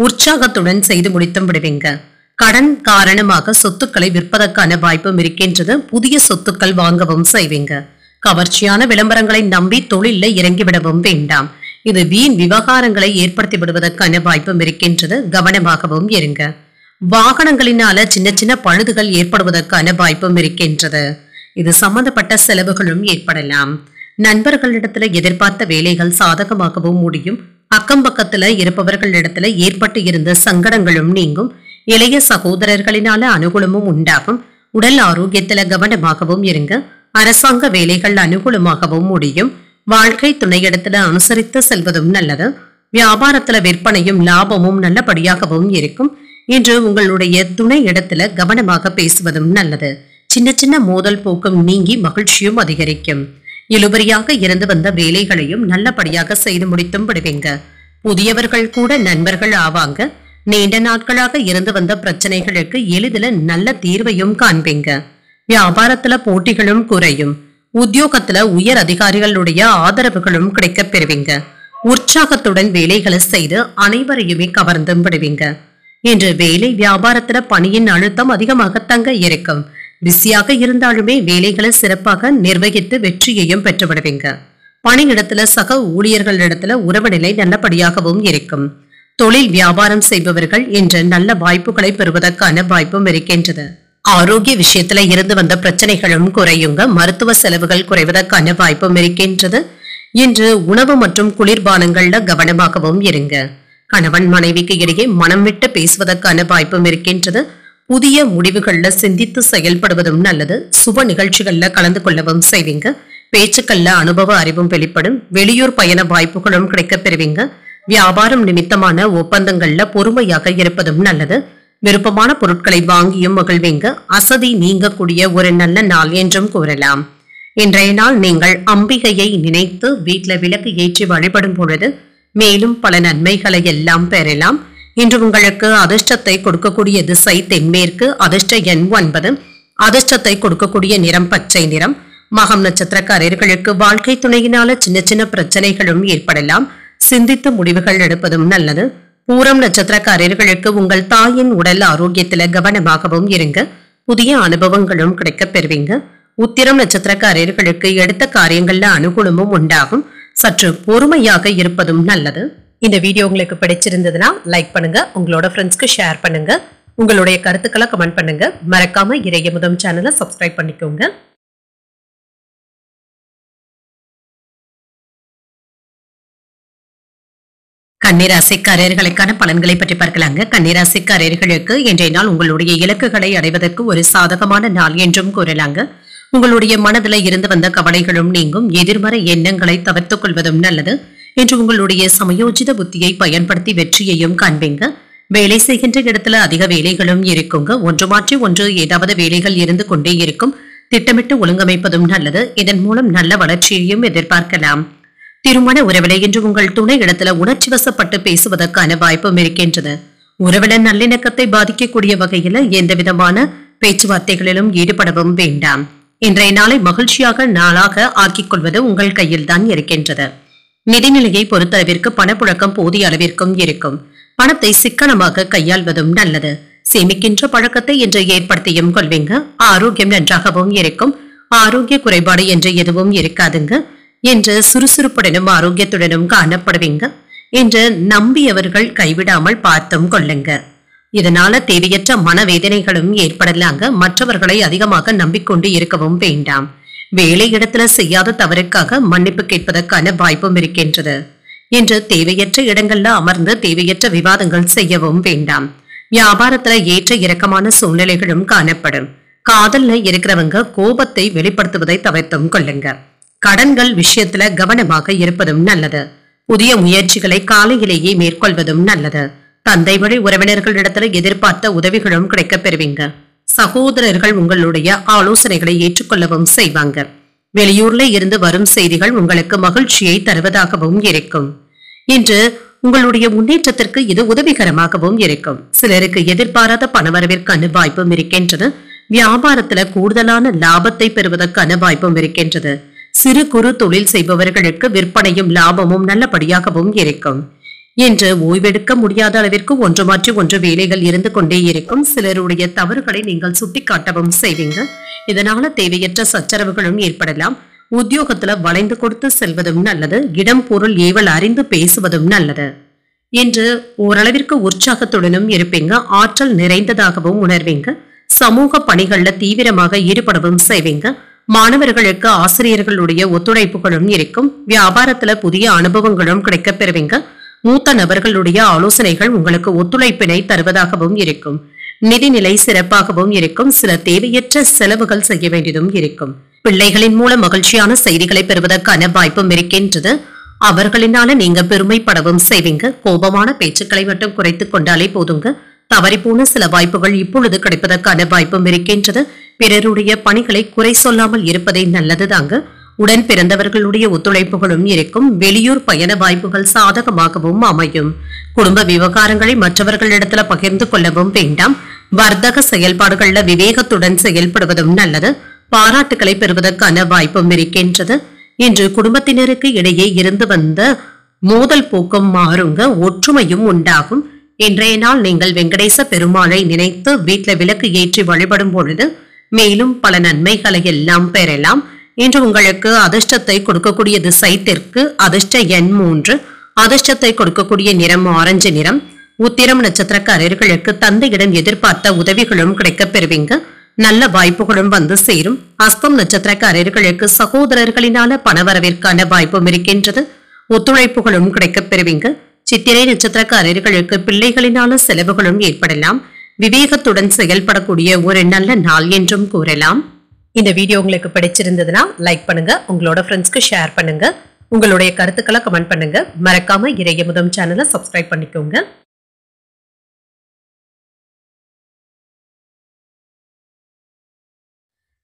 உற்சாகத்துடன் செய்து முடித்தும் விடுவீங்க. கடன் காரணமாக சொத்துக்களை விற்பதற்கான வாய்ப்பும் இருக்கின்றது. புதிய சொத்துக்கள் வாங்கவும் செய்வீங்க. கவர்ச்சியான விளம்பரங்களை நம்பி தொழில இறங்கிவிடவும் வேண்டாம். இது வீண் விவகாரங்களை ஏற்படுத்தி விடுவதற்கான வாய்ப்பும் இருக்கின்றது. கவனமாகவும் இருங்க. வாகனங்களினால சின்ன சின்ன பழுதுகள் ஏற்படுவதற்கான வாய்ப்பும் இருக்கின்றது. இது சம்பந்தப்பட்ட செலவுகளும் ஏற்படலாம். நண்பர்களிடத்துல எதிர்பார்த்த வேலைகள் சாதகமாகவும் முடியும். அக்கம் பக்கத்துல இருப்பவர்களிடத்துல ஏற்பட்டு இருந்த சங்கடங்களும் நீங்கும். இளைய சகோதரர்களினால அனுகூலமும் உண்டாகும். உடல் ஆரோக்கியத்துல கவனமாகவும் இருங்க. அரசாங்க வேலைகள் அனுகூலமாகவும் முடியும். வாழ்க்கை துணையிடத்துல அனுசரித்து செல்வதும் நல்லது. வியாபாரத்துல விற்பனையும் லாபமும் நல்லபடியாகவும் இருக்கும். இன்று உங்களுடைய துணை இடத்துல கவனமாக பேசுவதும் நல்லது. சின்ன சின்ன மோதல் போக்கும் நீங்கி மகிழ்ச்சியும் அதிகரிக்கும். இழுபறியாக இருந்து வந்த வேலைகளையும் நல்லபடியாக செய்து முடித்தும் விடுவீங்க. புதியவர்கள் கூட நண்பர்கள் ஆவாங்க. நீண்ட நாட்களாக இருந்து வந்த பிரச்சனைகளுக்கு எளிதில் நல்ல தீர்வையும் காண்பீங்க. வியாபாரத்துல போட்டிகளும் குறையும். உத்தியோகத்துல உயர் அதிகாரிகளுடைய ஆதரவுகளும் கிடைக்க பெறுவீங்க. உற்சாகத்துடன் வேலைகளை செய்து அனைவரையுமே கவர்ந்தும் விடுவீங்க. இன்று வேலை வியாபாரத்துல பணியின் அழுத்தம் அதிகமாக தங்க இருக்கும். பிஸியாக இருந்தாலுமே வேலைகளை சிறப்பாக நிர்வகித்து வெற்றியையும் பெற்றுவிடுவீங்க. பணியிடத்துல சக ஊழியர்களிடத்துல உறவு நிலை நல்லபடியாகவும் இருக்கும். தொழில் வியாபாரம் செய்பவர்கள் இன்று நல்ல வாய்ப்புகளை பெறுவதற்கான வாய்ப்பும் இருக்கின்றது. ஆரோக்கிய விஷயத்துல இருந்து வந்த பிரச்சனைகளும் குறையுங்க. மருத்துவ செலவுகள் குறைவதற்கான வாய்ப்பும் இருக்கின்றது. இன்று உணவு மற்றும் குளிர்பானங்கள்ல கவனமாகவும் இருங்க. கணவன் மனைவிக்கு இடையே மனம் விட்டு பேசுவதற்கான வாய்ப்பும் இருக்கின்றது. புதிய முடிவுகள்ல சிந்தித்து செயல்படுவதும் நல்லது. சுப நிகழ்ச்சிகள்ல கலந்து கொள்ளவும் செய்வீங்க. பேச்சுக்கள்ல அனுபவ அறிவும் வெளிப்படும். வெளியூர் பயண வாய்ப்புகளும் கிடைக்க பெறுவீங்க. வியாபாரம் நிமித்தமான ஒப்பந்தங்கள்ல பொறுமையாக இருப்பதும் நல்லது. விருப்பமான பொருட்களை வாங்கியும் மகிழ்வீங்க. அசதி நீங்கக்கூடிய ஒரு நல்ல நாள் என்றும் கூறலாம். இன்றைய நாள் நீங்கள் அம்பிகையை நினைத்து வீட்டில் விளக்கு ஏற்றி வழிபடும் பொழுது மேலும் பல நன்மைகளை எல்லாம் பெறலாம். இன்று உங்களுக்கு அதிர்ஷ்டத்தை கொடுக்கக்கூடிய திசை தென்மேற்கு. அதிர்ஷ்ட எண் 9. அதிர்ஷ்டத்தை கொடுக்கக்கூடிய நிறம் பச்சை நிறம். மகம் நட்சத்திரக்காரர்களுக்கு வாழ்க்கை துணையினால சின்ன சின்ன பிரச்சனைகளும் ஏற்படலாம். சிந்தித்து முடிவுகள் எடுப்பதும் நல்லது. பூரம் நட்சத்திரக்காரர்களுக்கு உங்கள் தாயின் உடல் ஆரோக்கியத்துல கவனமாகவும் இருங்க. புதிய அனுபவங்களும் கிடைக்க பெறுவீங்க. உத்திரம் நட்சத்திரக்காரர்களுக்கு எடுத்த காரியங்கள்ல அனுகூலமும் உண்டாகும். சற்று பொறுமையாக இருப்பதும் நல்லது. இந்த வீடியோ உங்களுக்கு பிடிச்சிருந்ததுன்னா லைக் பண்ணுங்க. உங்களோட ஃப்ரெண்ட்ஸ்க்கு ஷேர் பண்ணுங்க. உங்களுடைய கருத்துக்களை கமெண்ட் பண்ணுங்க. மறக்காம இறையமுதம் சேனலை சப்ஸ்கிரைப் பண்ணிக்கோங்க. கன்னிராசிக்காரர்களுக்கான பலன்களை பற்றி பார்க்கலாங்க. கன்னிராசிக்காரர்களுக்கு இன்றைய நாள் உங்களுடைய இலக்குகளை அடைவதற்கு ஒரு சாதகமான நாள் என்றும் கூறலாங்க. உங்களுடைய மனதில் இருந்து வந்த கவலைகளும் நீங்கும். எதிர்மறை எண்ணங்களை தவிர்த்துக் கொள்வதும் நல்லது. இன்று உங்களுடைய சமயோஜித புத்தியை பயன்படுத்தி வெற்றியையும் காண்பீங்க. வேலை செய்கின்ற இடத்துல அதிக வேலைகளும் இருக்குங்க. ஒன்று மாற்றி ஒன்று ஏதாவது வேலைகள் இருந்து கொண்டே இருக்கும். திட்டமிட்டு ஒழுங்கமைப்பதும் நல்லது. இதன் மூலம் நல்ல வளர்ச்சியையும் எதிர்பார்க்கலாம். திருமண உறவிலை இன்று உங்கள் துணை இடத்துல உணர்ச்சி வசப்பட்டு பேசுவதற்கான வாய்ப்பும் இருக்கின்றது. உறவில நல்லிணக்கத்தை பாதிக்கக்கூடிய வகையில எந்த விதமான பேச்சுவார்த்தைகளிலும் ஈடுபடவும் வேண்டாம். இன்றைய நாளை மகிழ்ச்சியாக நாளாக ஆக்கிக் கொள்வது உங்கள் கையில் தான் இருக்கின்றது. நிதிநிலையை பொறுத்தளவிற்கு பணப்புழக்கம் போதிய அளவிற்கும் இருக்கும். பணத்தை சிக்கனமாக கையாள்வதும் நல்லது. சேமிக்கின்ற பழக்கத்தை இன்று ஏற்படுத்தியும் கொள்வீங்க. ஆரோக்கியம் நன்றாகவும் இருக்கும். ஆரோக்கிய குறைபாடு என்று எதுவும் இருக்காதுங்க. என்று சுறுசுறுப்புடனும் ஆரோக்கியத்துடனும் காணப்படுவீங்க. என்று நம்பியவர்கள் கைவிடாமல் பார்த்தும் கொள்ளுங்க. இதனால தேவையற்ற மனவேதனைகளும் ஏற்படலாங்க. மற்றவர்களை அதிகமாக நம்பிக்கொண்டு இருக்கவும் வேண்டாம். வேலை இடத்துல செய்யாத தவறுக்காக மன்னிப்பு கேட்பதற்கான வாய்ப்பும் இருக்கின்றது. என்று தேவையற்ற இடங்கள்ல அமர்ந்து தேவையற்ற விவாதங்கள் செய்யவும் வேண்டாம். வியாபாரத்துல ஏற்ற இறக்கமான சூழ்நிலைகளும் காணப்படும். காதல்ல இருக்கிறவங்க கோபத்தை வெளிப்படுத்துவதை தவிர்த்தும் கொள்ளுங்க. கடன்கள் விஷயத்துல கவனமாக இருப்பதும் நல்லது. புதிய முயற்சிகளை காலையிலேயே மேற்கொள்வதும் நல்லது. தந்தை வழி உறவினர்களிடத்துல எதிர்பார்த்த உதவிகளும் கிடைக்க பெறுவீங்க. சகோதரர்கள் உங்களுடைய ஆலோசனைகளை ஏற்றுக்கொள்ளவும் செய்வாங்க. வெளியூர்ல இருந்து வரும் செய்திகள் உங்களுக்கு மகிழ்ச்சியை தருவதாகவும் இருக்கும். இன்று உங்களுடைய முன்னேற்றத்திற்கு இது உதவிகரமாகவும் இருக்கும். சிலருக்கு எதிர்பாராத பணவரவிற்கான வாய்ப்பும் இருக்கின்றது. வியாபாரத்துல கூடுதலான லாபத்தை பெறுவதற்கான வாய்ப்பும் இருக்கின்றது. சிறு குறு தொழில் செய்பவர்களுக்கு விற்பனையும் லாபமும் நல்லபடியாகவும் இருக்கும். என்று ஓய்வெடுக்க முடியாத அளவிற்கு ஒன்று மாற்றி ஒன்று வேலைகள் இருந்து கொண்டே இருக்கும். சிலருடைய தவறுகளை நீங்கள் சுட்டிக்காட்டவும் செய்வீங்க. இதனால தேவையற்ற சச்சரவுகளும் ஏற்படலாம். உத்தியோகத்துல வளைந்து கொடுத்து செல்வதும் நல்லது. இடம் பொருள் ஏவல் அறிந்து பேசுவதும் நல்லது. என்று ஓரளவிற்கு உற்சாகத்துடனும் இருப்பீங்க. ஆற்றல் நிறைந்ததாகவும் உணர்வீங்க. சமூக பணிகள்ல தீவிரமாக ஈடுபடவும் செய்வீங்க. மாணவர்களுக்கு ஆசிரியர்களுடைய ஒத்துழைப்புகளும் இருக்கும். வியாபாரத்துல புதிய அனுபவங்களும் கிடைக்க பெறுவீங்க. மூத்த நபர்களுடைய ஆலோசனைகள் உங்களுக்கு ஒத்துழைப்பினை தருவதாகவும் இருக்கும். நிதிநிலை சிறப்பாகவும் இருக்கும். சில தேவையற்ற செலவுகள் செய்ய வேண்டியதும் இருக்கும். பிள்ளைகளின் மூலம் மகிழ்ச்சியான செய்திகளை பெறுவதற்கான வாய்ப்பும் இருக்கின்றது. அவர்களினால நீங்க பெருமைப்படவும் செய்வீங்க. கோபமான பேச்சுக்களை மட்டும் குறைத்துக் கொண்டாலே போதுங்க. தவறிப்போன சில வாய்ப்புகள் இப்பொழுது கிடைப்பதற்கான வாய்ப்பும் இருக்கின்றது. பிறருடைய பணிகளை குறை சொல்லாமல் இருப்பதே நல்லதுதாங்க. உடன் பிறந்தவர்களுடைய ஒத்துழைப்புகளும் இருக்கும். வெளியூர் பயண வாய்ப்புகள் சாதகமாகவும் அமையும். குடும்ப விவகாரங்களை மற்றவர்களிடத்துல பகிர்ந்து கொள்ளவும் வேண்டாம். வர்த்தக செயல்பாடுகள்ல விவேகத்துடன் செயல்படுவதும் நல்லது. பாராட்டுகளை பெறுவதற்கான வாய்ப்பும் இருக்கின்றது. இன்று குடும்பத்தினருக்கு இடையே இருந்து வந்த மோதல் போக்கும் மாறுங்க. ஒற்றுமையும் உண்டாகும். இன்றைய நாள் நீங்கள் வெங்கடேச பெருமாளை நினைத்து வீட்டில் விளக்கு ஏற்றி வழிபடும் பொழுது மேலும் பல நன்மைகளை எல்லாம் பெறலாம். இன்று உங்களுக்கு அதிர்ஷ்டத்தை கொடுக்கக்கூடிய திசை தெற்கு. அதிர்ஷ்ட எண் 3. அதிர்ஷ்டத்தை கொடுக்கக்கூடிய நிறம் ஆரஞ்சு நிறம். உத்திரம் நட்சத்திரக்காரர்களுக்கு தந்தையிடம் எதிர்பார்த்த உதவிகளும் கிடைக்கப் பெறுவீங்க. நல்ல வாய்ப்புகளும் வந்து சேரும். அஸ்தம் நட்சத்திரக்காரர்களுக்கு சகோதரர்களினால பணவரவிற்கான வாய்ப்பும் இருக்கின்றது. ஒத்துழைப்புகளும் கிடைக்கப் பெறுவீங்க. சித்திரை நட்சத்திரக்காரர்களுக்கு பிள்ளைகளினால செலவுகளும் ஏற்படலாம். விவேகத்துடன் செயல்படக்கூடிய ஒரு நல்ல நாள் என்றும் கூறலாம். இந்த வீடியோ உங்களுக்கு பிடிச்சிருந்ததுன்னா லைக் பண்ணுங்க. உங்களோட ஃப்ரெண்ட்ஸ்க்கு ஷேர் பண்ணுங்க. உங்களுடைய கருத்துக்களை கமெண்ட் பண்ணுங்க. மறக்காம இறையமுதம் சேனலை சப்ஸ்கிரைப் பண்ணிக்கோங்க.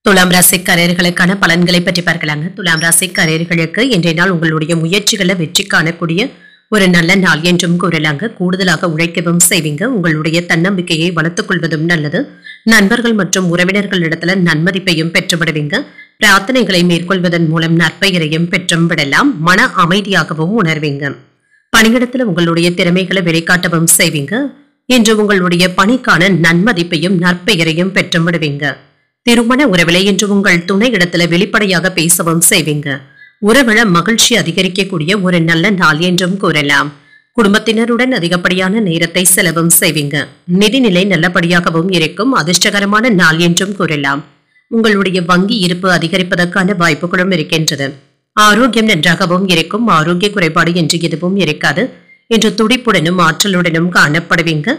துலாம் ராசிக்காரர்களுக்கான பலன்களை பற்றி பார்க்கலாங்க. துலாம் ராசிக்காரர்களுக்கு இன்றைய நாள் உங்களுடைய முயற்சிகளை வெற்றி காணக்கூடிய ஒரு நல்ல நாள் என்றும் கூறலாங்க. கூடுதலாக உழைக்கவும் செய்வீங்க. உங்களுடைய தன்னம்பிக்கையை வளர்த்துக் கொள்வதும் நல்லது. நண்பர்கள் மற்றும் உறவினர்களிடத்துல நன்மதிப்பையும் பெற்றுவிடுவீங்க. பிரார்த்தனைகளை மேற்கொள்வதன் மூலம் நற்பெயரையும் பெற்றும் விடலாம். மன அமைதியாகவும் உணர்வீங்க. பணியிடத்துல உங்களுடைய திறமைகளை வெளிக்காட்டவும் செய்வீங்க. இன்று உங்களுடைய பணிக்கான நன்மதிப்பையும் நற்பெயரையும் பெற்றும் விடுவீங்க. திருமண உறவிலை இன்று உங்கள் துணை இடத்துல வெளிப்படையாக பேசவும் செய்வீங்க. உறவில மகிழ்ச்சி அதிகரிக்கக்கூடிய ஒரு நல்ல நாள் என்றும் கூறலாம். குடும்பத்தினருடன் அதிகப்படியான நேரத்தை செலவும் செய்வீங்க. நிதிநிலை நல்லபடியாகவும் இருக்கும். அதிர்ஷ்டகரமான நாள் என்றும் கூறலாம். உங்களுடைய வங்கி இருப்பு அதிகரிப்பதற்கான வாய்ப்புகளும் இருக்கின்றது. ஆரோக்கியம் நன்றாகவும் இருக்கும். ஆரோக்கிய குறைபாடு என்று எதுவும் இருக்காது. இன்று துடிப்புடனும் ஆற்றலுடனும் காணப்படுவீங்க.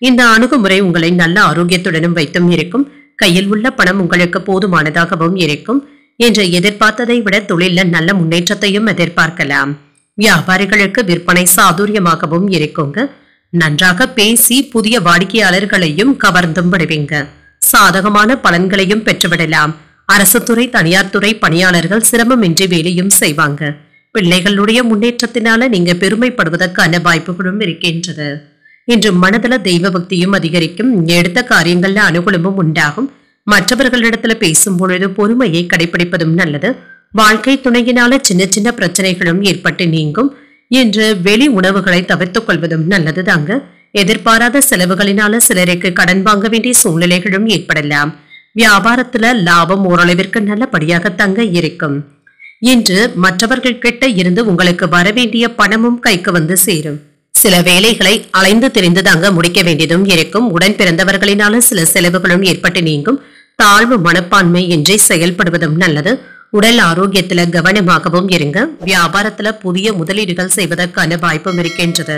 இந்த அணுகுமுறை உங்களை நல்ல ஆரோக்கியத்துடனும் வைத்தும் இருக்கும். கையில் உள்ள பணம் உங்களுக்கு போதுமானதாகவும் இருக்கும். என்று எதிர்பார்த்ததை விட தொழில நல்ல முன்னேற்றத்தையும் எதிர்பார்க்கலாம். வியாபாரிகளுக்கு விற்பனை சாதுரியமாகவும் இருக்குங்க. நன்றாக பேசி புதிய வாடிக்கையாளர்களையும் கவர்ந்தும் விடுவீங்க. சாதகமான பலன்களையும் பெற்றுவிடலாம். அரசு துறை தனியார் துறை பணியாளர்கள் சிரமமின்றி வேலையும் செய்வாங்க. பிள்ளைகளுடைய முன்னேற்றத்தினால நீங்க பெருமைப்படுவதற்கான வாய்ப்புகளும் இருக்கின்றது. இன்று மனதள தெய்வ பக்தியும் அதிகரிக்கும். எடுத்த காரியங்கள்ல அனுகூலமும் உண்டாகும். மற்றவர்களிடத்துல பேசும் பொழுது பொறுமையை கடைபிடிப்பதும் நல்லது. வாழ்க்கை துணையினால சின்ன சின்ன பிரச்சனைகளும் ஏற்பட்டு நீங்கும். இன்று வெளி உணவுகளை தவிர்த்துக் கொள்வதும் நல்லது தாங்க. எதிர்பாராத செலவுகளினால சிலருக்கு கடன் வாங்க வேண்டிய சூழ்நிலைகளும் ஏற்படலாம். வியாபாரத்துல லாபம் ஓரளவிற்கு நல்லபடியாக தங்க இருக்கும். இன்று மற்றவர்கள் கிட்ட இருந்து உங்களுக்கு வரவேண்டிய பணமும் கைக்கு வந்து சேரும். சில வேலைகளை அலைந்து தெரிந்து தாங்க முடிக்க வேண்டியதும் இருக்கும். உடன் பிறந்தவர்களினால சில செலவுகளும் ஏற்பட்டு நீங்கும். தாழ்வு மனப்பான்மை இன்றி செயல்படுவதும் நல்லது. உடல் ஆரோக்கியத்துல கவனமாகவும் இருங்க. வியாபாரத்துல புதிய முதலீடுகள் செய்வதற்கான வாய்ப்பும் இருக்கின்றது.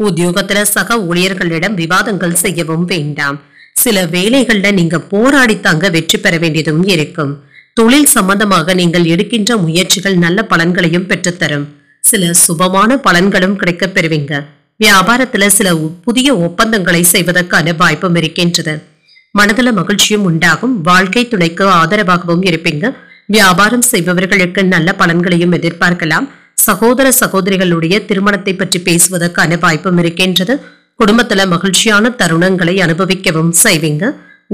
உத்தியோகத்துல சக ஊழியர்களிடம் விவாதங்கள் செய்யவும் வேண்டாம். சில வேலைகள்ல நீங்க போராடித்தாங்க வெற்றி பெற வேண்டியதும் இருக்கும். தொழில் சம்பந்தமாக நீங்கள் எடுக்கின்ற முயற்சிகள் நல்ல பலன்களையும் பெற்றுத்தரும். சில சுபமான பலன்களும் கிடைக்கப் பெறுவீங்க. வியாபாரத்துல சில புதிய ஒப்பந்தங்களை செய்வதற்கான வாய்ப்பும் இருக்கின்றது. மனதள மகிழ்ச்சியும் உண்டாகும். வாழ்க்கை துணைக்கு ஆதரவாகவும் இருப்பீங்க. வியாபாரம் செய்பவர்களுக்கு நல்ல பலன்களையும் எதிர்பார்க்கலாம். சகோதர சகோதரிகளுடைய திருமணத்தை பற்றி பேசுவதற்கான வாய்ப்பும் இருக்கின்றது. குடும்பத்துல மகிழ்ச்சியான தருணங்களை அனுபவிக்கவும் செய்வீங்க.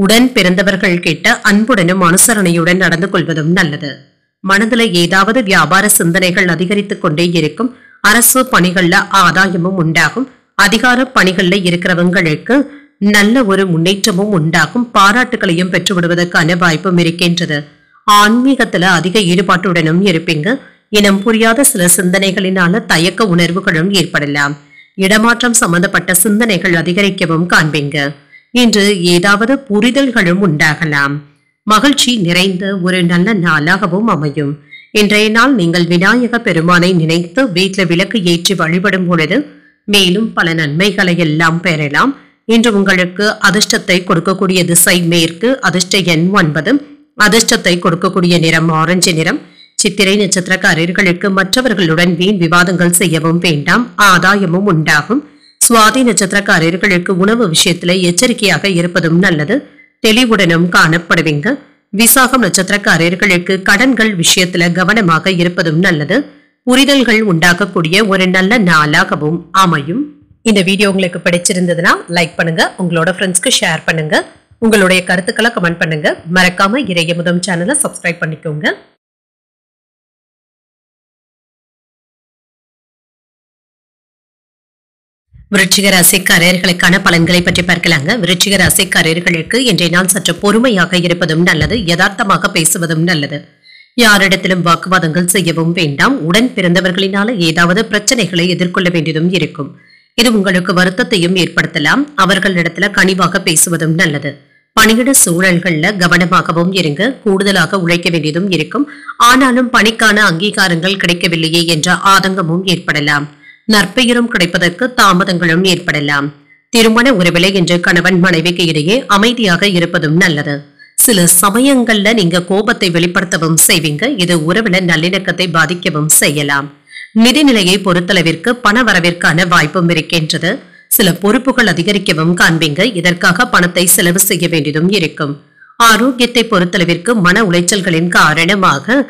உடன் பிறந்தவர்கள் கிட்ட அன்புடனும் அனுசரணையுடன் நடந்து கொள்வதும் நல்லது. மனதில் ஏதாவது வியாபார சிந்தனைகள் அதிகரித்துக் கொண்டே இருக்கும். அரசு பணிகள்ல ஆதாயமும் உண்டாகும். அதிகார பணிகள்ல இருக்கிறவங்களுக்கு நல்ல ஒரு முன்னேற்றமும் உண்டாகும். பாராட்டுகளையும் பெற்று விடுவதற்கான வாய்ப்பும் இருக்கின்றது. ஆன்மீகத்துல அதிக ஈடுபாட்டுடனும் இருப்பீங்க. இனம் புரியாத சில சிந்தனைகளினால தயக்க உணர்வுகளும் ஏற்படலாம். இடமாற்றம் சம்பந்தப்பட்ட சிந்தனைகள் அதிகரிக்கவும் காண்பீங்க. இன்று ஏதாவது புரிதல்களும் உண்டாகலாம். மகிழ்ச்சி நிறைந்த ஒரு நல்ல நாளாகவும் அமையும். இன்றைய நாள் நீங்கள் விநாயக பெருமானை நினைத்து வீட்டில் விளக்கு ஏற்றி வழிபடும் பொழுது மேலும் பல நன்மைகளை எல்லாம் பெறலாம். இன்று உங்களுக்கு அதிர்ஷ்டத்தை கொடுக்கக்கூடிய திசை மேற்கு. அதிர்ஷ்ட எண் 9. அதிர்ஷ்டத்தை கொடுக்கக்கூடிய நிறம் ஆரஞ்சு நிறம். சித்திரை நட்சத்திரக்காரர்களுக்கு மற்றவர்களுடன் வீண் விவாதங்கள் செய்யவும் வேண்டாம், ஆதாயமும் உண்டாகும். சுவாதி நட்சத்திரக்காரர்களுக்கு உணவு விஷயத்துல எச்சரிக்கையாக இருப்பதும் நல்லது, தெளிவுடனும் காணப்படுவீங்க. விசாகம் நட்சத்திரக்காரர்களுக்கு கடன்கள் விஷயத்துல கவனமாக இருப்பதும் நல்லது, புரிதல்கள் உண்டாகக்கூடிய ஒரு நல்ல நாளாகவும் அமையும். இந்த வீடியோ உங்களுக்கு பிடிச்சிருந்ததுன்னா லைக் பண்ணுங்க, உங்களோட ஃப்ரெண்ட்ஸ்க்கு ஷேர் பண்ணுங்க, உங்களுடைய கருத்துக்களை கமெண்ட் பண்ணுங்க. மறக்காம இறையமுதம் சேனலை சப்ஸ்கிரைப் பண்ணிக்கோங்க. விருச்சிக ராசிக்காரர்களுக்கான பலன்களை பற்றி பார்க்கலாங்க. விருச்சிக ராசிக்காரர்களுக்கு இன்றைய நாள் சற்று பொறுமையாக இருப்பதும் நல்லது, யதார்த்தமாக பேசுவதும் நல்லது. யாரிடத்திலும் வாக்குவாதங்கள் செய்யவும் வேண்டாம். உடன் பிறந்தவர்களினால ஏதாவது பிரச்சனைகளை எதிர்கொள்ள வேண்டியதும் இருக்கும். இது உங்களுக்கு வருத்தத்தையும் ஏற்படுத்தலாம். அவர்களிடத்துல கனிவாக பேசுவதும் நல்லது. பணியிட சூழல்கள்ல கவனமாகவும் இருங்க. கூடுதலாக உழைக்க வேண்டியதும் இருக்கும். ஆனாலும் பணிக்கான அங்கீகாரங்கள் கிடைக்கவில்லையே என்ற ஆதங்கமும் ஏற்படலாம். நற்பெயரும் கிடைப்பதற்கு தாமதங்களும் ஏற்படலாம். திருமண உறவிலை என்று கணவன் மனைவிக்கு இடையே அமைதியாக இருப்பதும் நல்லது. சில சமயங்கள்ல நீங்க கோபத்தை வெளிப்படுத்தவும் செய்வீங்க. இது உறவில நல்லிணக்கத்தை பாதிக்கவும் செய்யலாம். நிதிநிலையை பொறுத்தளவிற்கு பண வரவிற்கான வாய்ப்பும் இருக்கின்றது. சில பொறுப்புகள் அதிகரிக்கவும் காண்பீங்க. இதற்காக பணத்தை செலவு செய்ய வேண்டியதும் இருக்கும். ஆரோக்கியத்தை பொறுத்தளவிற்கு மன உளைச்சல்களின் காரணமாக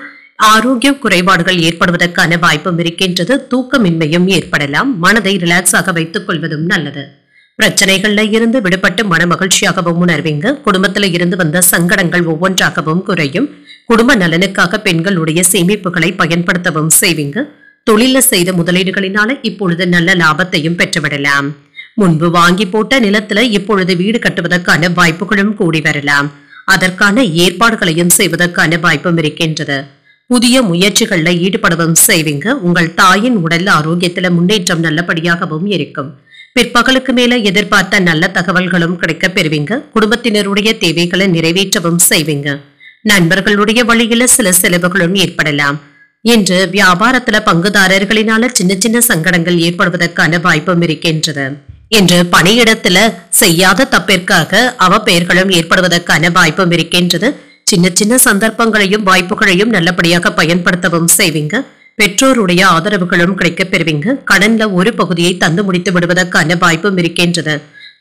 ஆரோக்கிய குறைபாடுகள் ஏற்படுவதற்கான வாய்ப்பும் இருக்கின்றது. தூக்கமின்மையும் ஏற்படலாம். மனதை ரிலாக்ஸாக வைத்துக் கொள்வதும் நல்லது. பிரச்சனைகள்ல இருந்து விடுபட்டு மன மகிழ்ச்சியாகவும் உணர்வீங்க. குடும்பத்துல இருந்து வந்த சங்கடங்கள் ஒவ்வொன்றாகவும் குறையும். குடும்ப நலனுக்காக பெண்களுடைய சேமிப்புகளை பயன்படுத்தவும் செய்வீங்க. தொழில செய்த முதலீடுகளினால இப்பொழுது நல்ல லாபத்தையும் பெற்றுவிடலாம். முன்பு வாங்கி போட்ட நிலத்துல இப்பொழுது வீடு கட்டுவதற்கான வாய்ப்புகளும் கூடி வரலாம். அதற்கான ஏற்பாடுகளையும் செய்வதற்கான வாய்ப்பும் இருக்கின்றது. புதிய முயற்சிகள்ல ஈடுபடவும் செய்வீங்க. உங்கள் தாயின் உடல் ஆரோக்கியத்துல முன்னேற்றம் நல்லபடியாகவும் இருக்கும். பிற்பகலுக்கு மேல எதிர்பார்த்த நல்ல தகவல்களும் கிடைக்க பெறுவீங்க. குடும்பத்தினருடைய தேவைகளை நிறைவேற்றவும் செய்வீங்க. நண்பர்களுடைய வழியில சில செலவுகளும் ஏற்படலாம். இன்று வியாபாரத்துல பங்குதாரர்களினால சின்ன சின்ன சங்கடங்கள் ஏற்படுவதற்கான வாய்ப்பும் இருக்கின்றது. இன்று பணியிடத்துல செய்யாத தப்பிற்காக அவப்பெயர்களும் ஏற்படுவதற்கான வாய்ப்பும் இருக்கின்றது. சின்ன சின்ன சந்தர்ப்பங்களையும் வாய்ப்புகளையும் நல்லபடியாக பயன்படுத்தவும் செய்வீங்க. பெற்றோருடைய ஆதரவுகளும் கிடைக்க பெறுவீங்க. கடன்ல ஒரு பகுதியை தந்து முடித்து விடுவதற்கான வாய்ப்பும் இருக்கின்றது.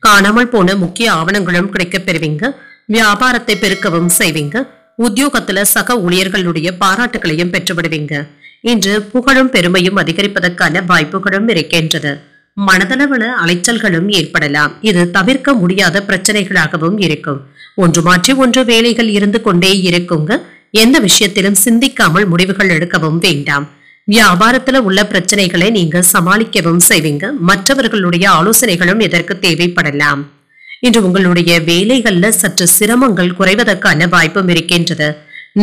காணாமல் போன முக்கிய ஆவணங்களும் கிடைக்க பெறுவீங்க. வியாபாரத்தை பெருக்கவும் செய்வீங்க. உத்தியோகத்துல சக ஊழியர்களுடைய பாராட்டுகளையும் பெற்றுவிடுவீங்க. இன்று புகழும் பெருமையும் அதிகரிப்பதற்கான வாய்ப்புகளும் இருக்கின்றது. மனதளவுல அலைச்சல்களும் ஏற்படலாம். இது தவிர்க்க முடியாத பிரச்சனைகளாகவும் இருக்கும். ஒன்று மாற்றி ஒன்று வேலைகள் இருந்து கொண்டே இருக்குங்க. எந்த விஷயத்திலும் சிந்திக்காமல் முடிவுகள் எடுக்கவும் வேண்டாம். வியாபாரத்துல உள்ள பிரச்சனைகளை நீங்க சமாளிக்கவும் செய்வீங்க. மற்றவர்களுடைய ஆலோசனைகளும் இதற்கு தேவைப்படலாம். இன்று உங்களுடைய வேலைகள்ல சற்று சிரமங்கள் குறைவதற்கான வாய்ப்பும் இருக்கின்றது.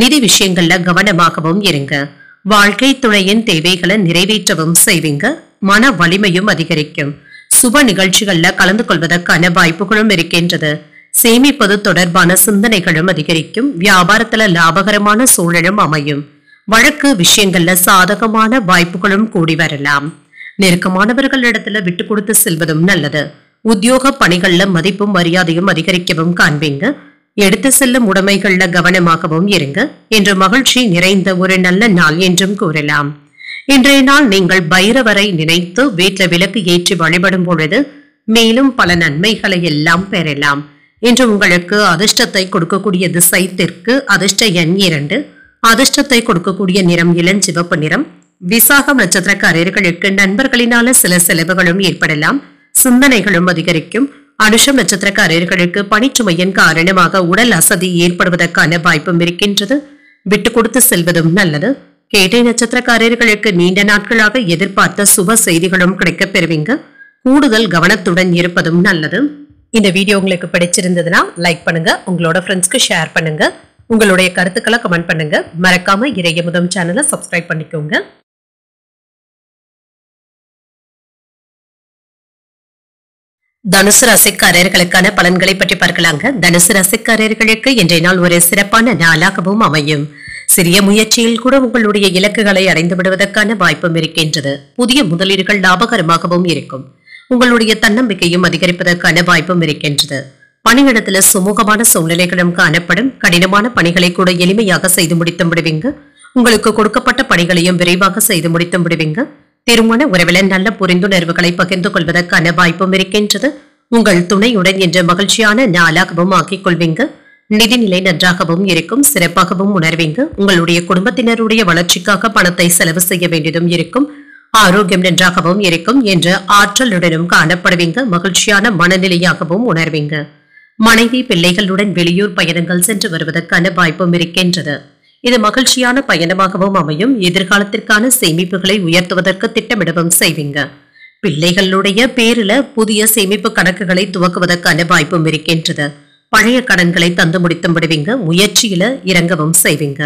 நிதி விஷயங்கள்ல கவனமாகவும் இருங்க. வாழ்க்கை துணையின் தேவைகளை நிறைவேற்றவும் செய்வீங்க. மன வலிமையும் அதிகரிக்கும். சுப நிகழ்ச்சிகள்ல கலந்து கொள்வதற்கான வாய்ப்புகளும் இருக்கின்றது. சேமிப்பது தொடர்பான சிந்தனைகளும் அதிகரிக்கும். வியாபாரத்துல லாபகரமான சூழலும் அமையும். வழக்கு விஷயங்கள்ல சாதகமான வாய்ப்புகளும் கூடி வரலாம். நெருக்கமானவர்களிடத்துல விட்டு கொடுத்து செல்வதும் நல்லது. உத்தியோக பணிகள்ல மதிப்பும் மரியாதையும் அதிகரிக்கவும் காண்பீங்க. எடுத்து செல்லும் உடைமைகள்ல கவனமாகவும் இருங்க. இன்று மகிழ்ச்சி நிறைந்த ஒரு நல்ல நாள் என்றும் கூறலாம். இன்றைய நாள் நீங்கள் பைரவரை நினைத்து வீட்டுல விளக்கு ஏற்றி வழிபடும் பொழுது மேலும் பல நன்மைகளை எல்லாம் பெறலாம். இன்று உங்களுக்கு அதிர்ஷ்டத்தை கொடுக்கக்கூடிய திசை தெற்கு, அதிர்ஷ்ட எண் 2, அதிர்ஷ்டத்தை கொடுக்கக்கூடிய நிறம் இளஞ்சிவப்பு நிறம். விசாகம் நட்சத்திரக்காரர்களுக்கு நண்பர்களினால சில செலவுகளும் ஏற்படலாம். சிந்தனைகளும் அதிகரிக்கும். அனுஷம் நட்சத்திரக்காரர்களுக்கு பணிச்சுமையின் காரணமாக உடல் அசதி ஏற்படுவதற்கான வாய்ப்பும் இருக்கின்றது. விட்டு கொடுத்து செல்வதும் நல்லது. கேட்டை நட்சத்திரக்காரர்களுக்கு நீண்ட நாட்களாக எதிர்பார்த்த சுப செய்திகளும் கிடைக்க பெறுவீங்க. கூடுதல் கவனத்துடன் இருப்பதும் நல்லது. இந்த வீடியோ உங்களுக்கு பிடிச்சிருந்ததுன்னா லைக் பண்ணுங்க, உங்களோட ஃப்ரெண்ட்ஸ்க்கு ஷேர் பண்ணுங்க, உங்களுடைய கருத்துக்களை கமெண்ட் பண்ணுங்க. மறக்காம இறையமுதம் சேனலை சப்ஸ்கிரைப் பண்ணிக்கோங்க. தனுசு ராசிக்காரர்களுக்கான பலன்களை பற்றி பார்க்கலாங்க. தனுசு ராசிக்காரர்களுக்கு இன்றைய நாள் ஒரு சிறப்பான நாளாகவும் அமையும். சிறிய முயற்சியில் கூட உங்களுடைய இலக்குகளை அடைந்து விடுவதற்கான வாய்ப்பும் இருக்கின்றது. புதிய முதலீடுகள் லாபகரமாகவும் இருக்கும். உங்களுடைய தன்னம்பிக்கையும் அதிகரிப்பதற்கான வாய்ப்பும் இருக்கின்றது. பணியிடத்துல சுமூகமான சூழ்நிலைகளும் காணப்படும். கடினமான பணிகளை கூட எளிமையாக செய்து முடித்து விடுவீங்க. உங்களுக்கு கொடுக்கப்பட்ட பணிகளையும் விரைவாக செய்து முடித்து விடுவீங்க. திருமண உறவில நல்ல புரிந்துணர்வுகளை பகிர்ந்து கொள்வதற்கான வாய்ப்பும் இருக்கின்றது. உங்கள் துணையுடன் என்ற மகிழ்ச்சியான நாளாகவும் ஆக்கிக் கொள்வீங்க. நிதிநிலை நன்றாகவும் இருக்கும், சிறப்பாகவும் உணர்வீங்க. உங்களுடைய குடும்பத்தினருடைய வளர்ச்சிக்காக பணத்தை செலவு செய்ய வேண்டியதும் இருக்கும். ஆரோக்கியம் நன்றாகவும் இருக்கும் என்ற ஆற்றலுடனும் காணப்படுவீங்க. மகிழ்ச்சியான மனநிலையாகவும் உணர்வீங்க. மனைவி பிள்ளைகளுடன் வெளியூர் பயணங்கள் சென்று வருவதற்கான வாய்ப்பும் இருக்கின்றது. இது மகிழ்ச்சியான பயணமாகவும் அமையும். எதிர்காலத்திற்கான சேமிப்புகளை உயர்த்துவதற்கு திட்டமிடவும் செய்வீங்க. பிள்ளைகளுடைய பேரில புதிய சேமிப்பு கணக்குகளை துவக்குவதற்கான வாய்ப்பும் இருக்கின்றது. பழைய கடன்களை தந்து முடித்து விடுவீங்க. முயற்சியில இறங்கவும் செய்வீங்க.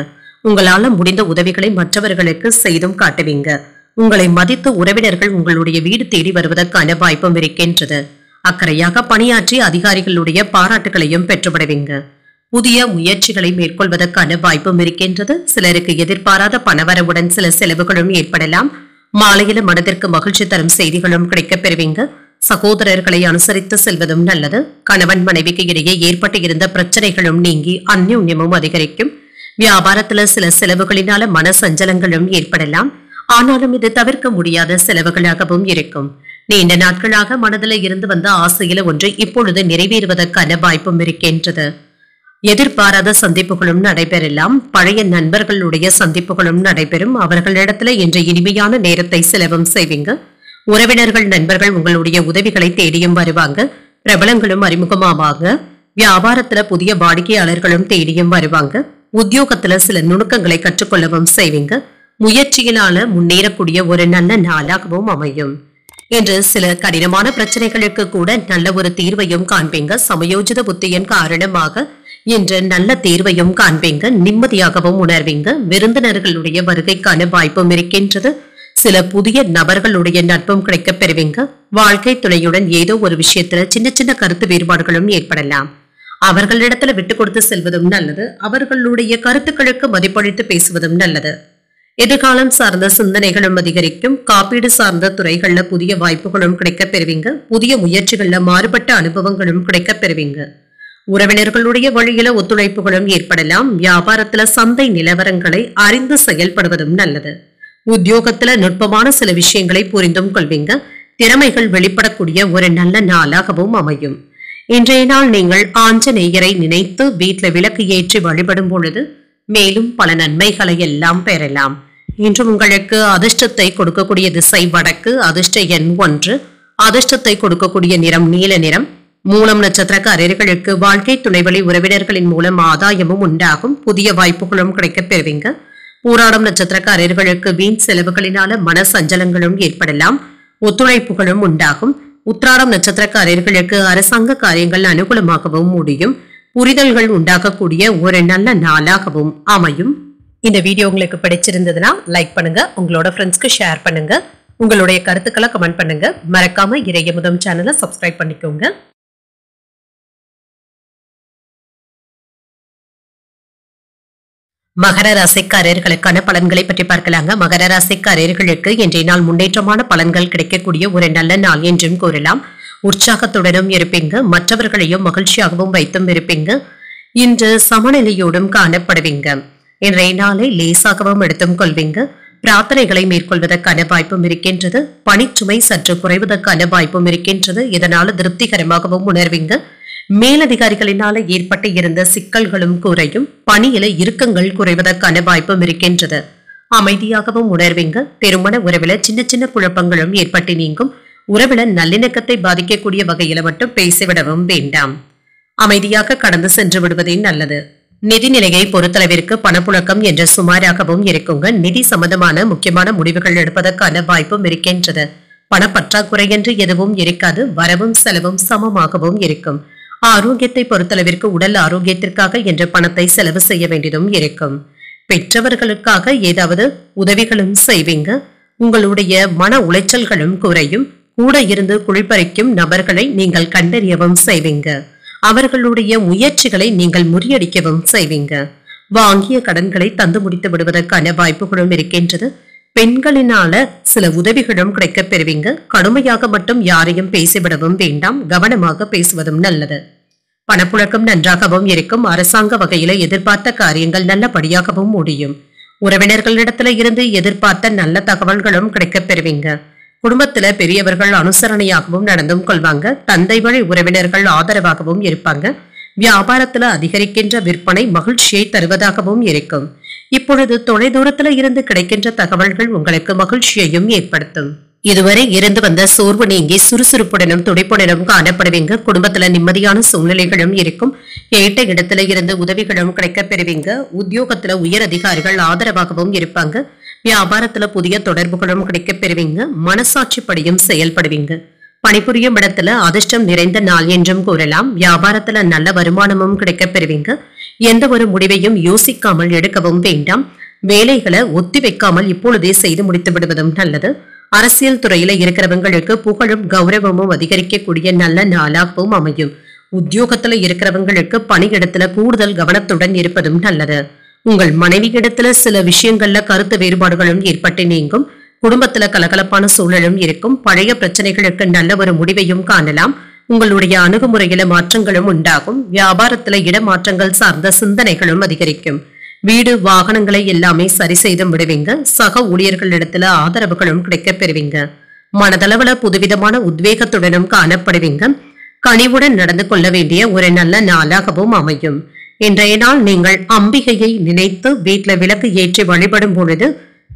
உங்களால முடிந்த உதவிகளை மற்றவர்களுக்கு செய்தும் காட்டுவீங்க. உங்களை மதித்து உறவினர்கள் உங்களுடைய வீடு தேடி வருவதற்கான வாய்ப்பும் இருக்கின்றது. அக்கறையாக பணியாற்றி அதிகாரிகளுடைய பாராட்டுகளையும் பெற்றுவிடுவீங்க. புதிய முயற்சிகளை மேற்கொள்வதற்கான வாய்ப்பும் இருக்கின்றது. சிலருக்கு எதிர்பாராத பணவரவுடன் சில செலவுகளும் ஏற்படலாம். மாலையில மனதிற்கு மகிழ்ச்சி தரும் செய்திகளும் கிடைக்கப் பெறுவீங்க. சகோதரர்களை அனுசரித்து செல்வதும் நல்லது. கணவன் மனைவிக்கு இடையே ஏற்பட்டு இருந்த பிரச்சனைகளும் நீங்கி அந்யோன்யமும் அதிகரிக்கும். வியாபாரத்துல சில செலவுகளினால மன சஞ்சலங்களும் ஏற்படலாம். ஆனாலும் இது தவிர்க்க முடியாத செலவுகளாகவும் இருக்கும். நீண்ட நாட்களாக மனதில் இருந்து வந்த ஆசையில ஒன்று இப்பொழுது நிறைவேறுவதற்கான வாய்ப்பும் இருக்கின்றது. எதிர்பாராத சந்திப்புகளும் நடைபெறலாம். பழைய நண்பர்களுடைய சந்திப்புகளும் நடைபெறும். அவர்களிடத்துல என்ற இனிமையான நேரத்தை செலவும் செய்வீங்க. உறவினர்கள் நண்பர்கள் உங்களுடைய உதவிகளை தேடியும் வருவாங்க. பிரபலங்களும் அறிமுகமாவாங்க. வியாபாரத்துல புதிய வாடிக்கையாளர்களும் தேடியும் வருவாங்க. உத்தியோகத்துல சில நுணுக்கங்களை கற்றுக்கொள்ளவும் செய்வீங்க. முயற்சியினால முன்னேறக்கூடிய ஒரு நல்ல நாளாகவும் அமையும். என்று சில கடினமான பிரச்சனைகளுக்கு கூட நல்ல ஒரு தீர்வையும் காண்பீங்க. சமயோஜித புத்தியின் காரணமாக என்ற நல்ல தீர்வையும் காண்பீங்க. நிம்மதியாகவும் உணர்வீங்க. விருந்தினர்களுடைய வருகைக்கான வாய்ப்பும் இருக்கின்றது. சில புதிய நபர்களுடைய நட்பும் கிடைக்கப் பெறுவீங்க. வாழ்க்கை துணையுடன் ஏதோ ஒரு விஷயத்துல சின்ன சின்ன கருத்து வேறுபாடுகளும் ஏற்படலாம். அவர்களிடத்துல விட்டு கொடுத்து செல்வதும் நல்லது. அவர்களுடைய கருத்துக்களுக்கு மதிப்பளித்து பேசுவதும் நல்லது. எதிர்காலம் சார்ந்த சிந்தனைகளும் அதிகரிக்கும். காப்பீடு சார்ந்த துறைகள்ல புதிய வாய்ப்புகளும் கிடைக்கப் பெறுவீங்க. புதிய முயற்சிகள்ல மாறுபட்ட அனுபவங்களும் கிடைக்கப் பெறுவீங்க. உறவினர்களுடைய வழியில ஒத்துழைப்புகளும் ஏற்படலாம். வியாபாரத்துல சந்தை நிலவரங்களை அறிந்து செயல்படுவதும் நல்லது. உத்தியோகத்துல நுட்பமான சில விஷயங்களை புரிந்தும் கொள்வீங்க. திறமைகள் வெளிப்படக்கூடிய ஒரு நல்ல நாளாகவும் அமையும். இன்றைய நாள் நீங்கள் ஆஞ்சநேயரை நினைத்து வீட்டுல விளக்கு ஏற்றி வழிபடும் பொழுது மேலும் பல நன்மைகளை எல்லாம் பெறலாம். இன்று உங்களுக்கு அதிர்ஷ்டத்தை கொடுக்கக்கூடிய திசை வடக்கு. அதிர்ஷ்ட எண் 1. அதிர்ஷ்டத்தை கொடுக்கக்கூடிய நிறம் நீல நிறம். மூலம் நட்சத்திரக்காரர்களுக்கு வாழ்க்கை துணைவழி உறவினர்களின் மூலம் ஆதாயமும் உண்டாகும். புதிய வாய்ப்புகளும் கிடைக்கப் பெறுவீங்க. பூராடம் நட்சத்திரக்காரர்களுக்கு வீண் செலவுகளினால மன சஞ்சலங்களும் ஏற்படலாம். ஒத்துழைப்புகளும் உண்டாகும். உத்திராடம் நட்சத்திரக்காரர்களுக்கு அரசாங்க காரியங்கள் அனுகூலமாகவும் முடியும். புரிதல்கள் உண்டாகக்கூடிய ஒரு நல்ல நாளாகவும் அமையும். இந்த வீடியோ உங்களுக்கு பிடிச்சிருந்ததுன்னா லைக் பண்ணுங்க. உங்களோட ஃப்ரெண்ட்ஸ்க்கு ஷேர் பண்ணுங்க. உங்களுடைய கருத்துக்களை கமெண்ட் பண்ணுங்க. மறக்காம இறையமுதம் சேனலை சப்ஸ்கிரைப் பண்ணிக்கோங்க. மகர ராசிக்காரர்களுக்கான பலன்களை பற்றி பார்க்கலாங்க. மகர ராசிக்காரர்களுக்கு இன்றைய நாள் முன்னேற்றமான பலன்கள் கிடைக்கக்கூடிய ஒரு நல்ல நாள் என்றும் கூறலாம். உற்சாகத்துடனும் இருப்பீங்க. மற்றவர்களையும் மகிழ்ச்சியாகவும் வைத்தும் இருப்பீங்க. இன்று சமநிலையோடும் காணப்படுவீங்க. இன்றைய நாளை லேசாகவும் எடுத்தும் கொள்வீங்க. பிரார்த்தனைகளை மேற்கொள்வதற்கான வாய்ப்பும் இருக்கின்றது. பணிச்சுமை சற்று குறைவதற்கான வாய்ப்பும் இருக்கின்றது. இதனால திருப்திகரமாகவும் உணர்வீங்க. மேலதிகாரிகளினால ஏற்பட்டு இருந்த சிக்கல்களும் குறையும். பணியில இறுக்கங்கள் குறைவதற்கான வாய்ப்பும் இருக்கின்றது. அமைதியாகவும் உணர்வீங்க. திருமண உறவில சின்ன சின்ன குழப்பங்களும் ஏற்பட்டு நீங்கும். உறவில நல்லிணக்கத்தை பாதிக்கக்கூடிய வகையில மட்டும் பேசிவிடவும் வேண்டாம். அமைதியாக கடந்து சென்று விடுவதே நல்லது. நிதிநிலையை பொறுத்தளவிற்கு பணப்புழக்கம் என்ற சுமாராகவும் இருக்குங்க. நிதி சம்பந்தமான முக்கியமான முடிவுகள் எடுப்பதற்கான வாய்ப்பும் இருக்கின்றது. பணப்பற்றாக்குறை என்று எதுவும் இருக்காது. வரவும் செலவும் சமமாகவும் இருக்கும். ஆரோக்கியத்தை பொறுத்தளவிற்கு உடல் ஆரோக்கியத்திற்காக என்ற பணத்தை செலவு செய்ய வேண்டியதும் இருக்கும். பெற்றவர்களுக்காக ஏதாவது உதவிகளும் செய்வீங்க. உங்களுடைய மன உளைச்சல்களும் குறையும். கூட இருந்து குளிப்பறிக்கும் நபர்களை நீங்கள் கண்டறியவும் செய்வீங்க. அவர்களுடைய முயற்சிகளை நீங்கள் முறியடிக்கவும் செய்வீங்க. வாங்கிய கடன்களை தந்து முடித்து விடுவதற்கான வாய்ப்புகளும் இருக்கின்றது. பெண்களினால சில உதவிகளும் கிடைக்கப் பெறுவீங்க. கடுமையாக மட்டும் யாரையும் பேசிவிடவும் வேண்டாம். கவனமாக பேசுவதும் நல்லது. பணப்புழக்கம் நன்றாகவும் இருக்கும். அரசாங்க வகையில எதிர்பார்த்த காரியங்கள் நல்லபடியாகவும் முடியும். உறவினர்களிடத்துல இருந்து எதிர்பார்த்த நல்ல தகவல்களும் கிடைக்கப் பெறுவீங்க. குடும்பத்துல பெரியவர்கள் அனுசரணையாகவும் நடந்தும் கொள்வாங்க. தந்தை வழி உறவினர்கள் ஆதரவாகவும் இருப்பாங்க. வியாபாரத்துல அதிகரிக்கின்ற விற்பனை மகிழ்ச்சியை தருவதாகவும் இருக்கும். இப்பொழுது தொலைதூரத்துல இருந்து கிடைக்கின்ற தகவல்கள் உங்களுக்கு மகிழ்ச்சியையும் ஏற்படுத்தும். இதுவரை இருந்து வந்த சோர்வு நீங்கி சுறுசுறுப்புடனும் துடிப்புடனும் காணப்படுவீங்க. குடும்பத்துல நிம்மதியான சூழ்நிலைகளும் இருக்கும். கேட்ட இடத்துல இருந்து உதவிகளும் கிடைக்கப் பெறுவீங்க. உத்தியோகத்துல உயர் அதிகாரிகள் ஆதரவாகவும் இருப்பாங்க. வியாபாரத்துல புதிய தொடர்புகளும் கிடைக்கப் பெறுவீங்க. மனசாட்சிப்படியும் செயல்படுவீங்க. பணிபுரியும் இடத்துல அதிர்ஷ்டம் நிறைந்த நாள் என்றும் கூறலாம். வியாபாரத்துல நல்ல வருமானமும் கிடைக்கப் பெறுவீங்க. எந்த ஒரு முடிவையும் யோசிக்காமல் எடுக்கவும் வேண்டாம். வேலைகளை ஒத்தி வைக்காமல் இப்பொழுதே செய்து முடித்து விடுவதும் நல்லது. அரசியல் துறையில இருக்கிறவங்களுக்கு புகழும் கௌரவமும் அதிகரிக்கக்கூடிய நல்ல நாளாகவும் அமையும். உத்தியோகத்துல இருக்கிறவங்களுக்கு பணியிடத்துல கூடுதல் கவனத்துடன் இருப்பதும் நல்லது. உங்கள் மனைவியிடத்துல சில விஷயங்கள்ல கருத்து வேறுபாடுகளும் ஏற்பட்டு நீங்கும். குடும்பத்துல கலகலப்பான சூழலும் இருக்கும். பழைய பிரச்சனைகளுக்கு நல்ல ஒரு முடிவையும் காணலாம். உங்களுடைய அணுகுமுறையில மாற்றங்களும் உண்டாகும். வியாபாரத்துல இடமாற்றங்கள் சார்ந்த சிந்தனைகளும் அதிகரிக்கும். வீடு வாகனங்களை எல்லாமே சரி செய்து விடுவீங்க. சக ஊழியர்களிடத்துல ஆதரவுகளும் கிடைக்கப் பெறுவீங்க. மனதளவுல புதுவிதமான உத்வேகத்துடனும் காணப்படுவீங்க. கனிவுடன் நடந்து கொள்ள வேண்டிய ஒரு நல்ல நாளாகவும் அமையும். இன்றைய நாள் நீங்கள் அம்பிகையை நினைத்து வீட்டுல விளக்கு ஏற்றி வழிபடும் பொழுது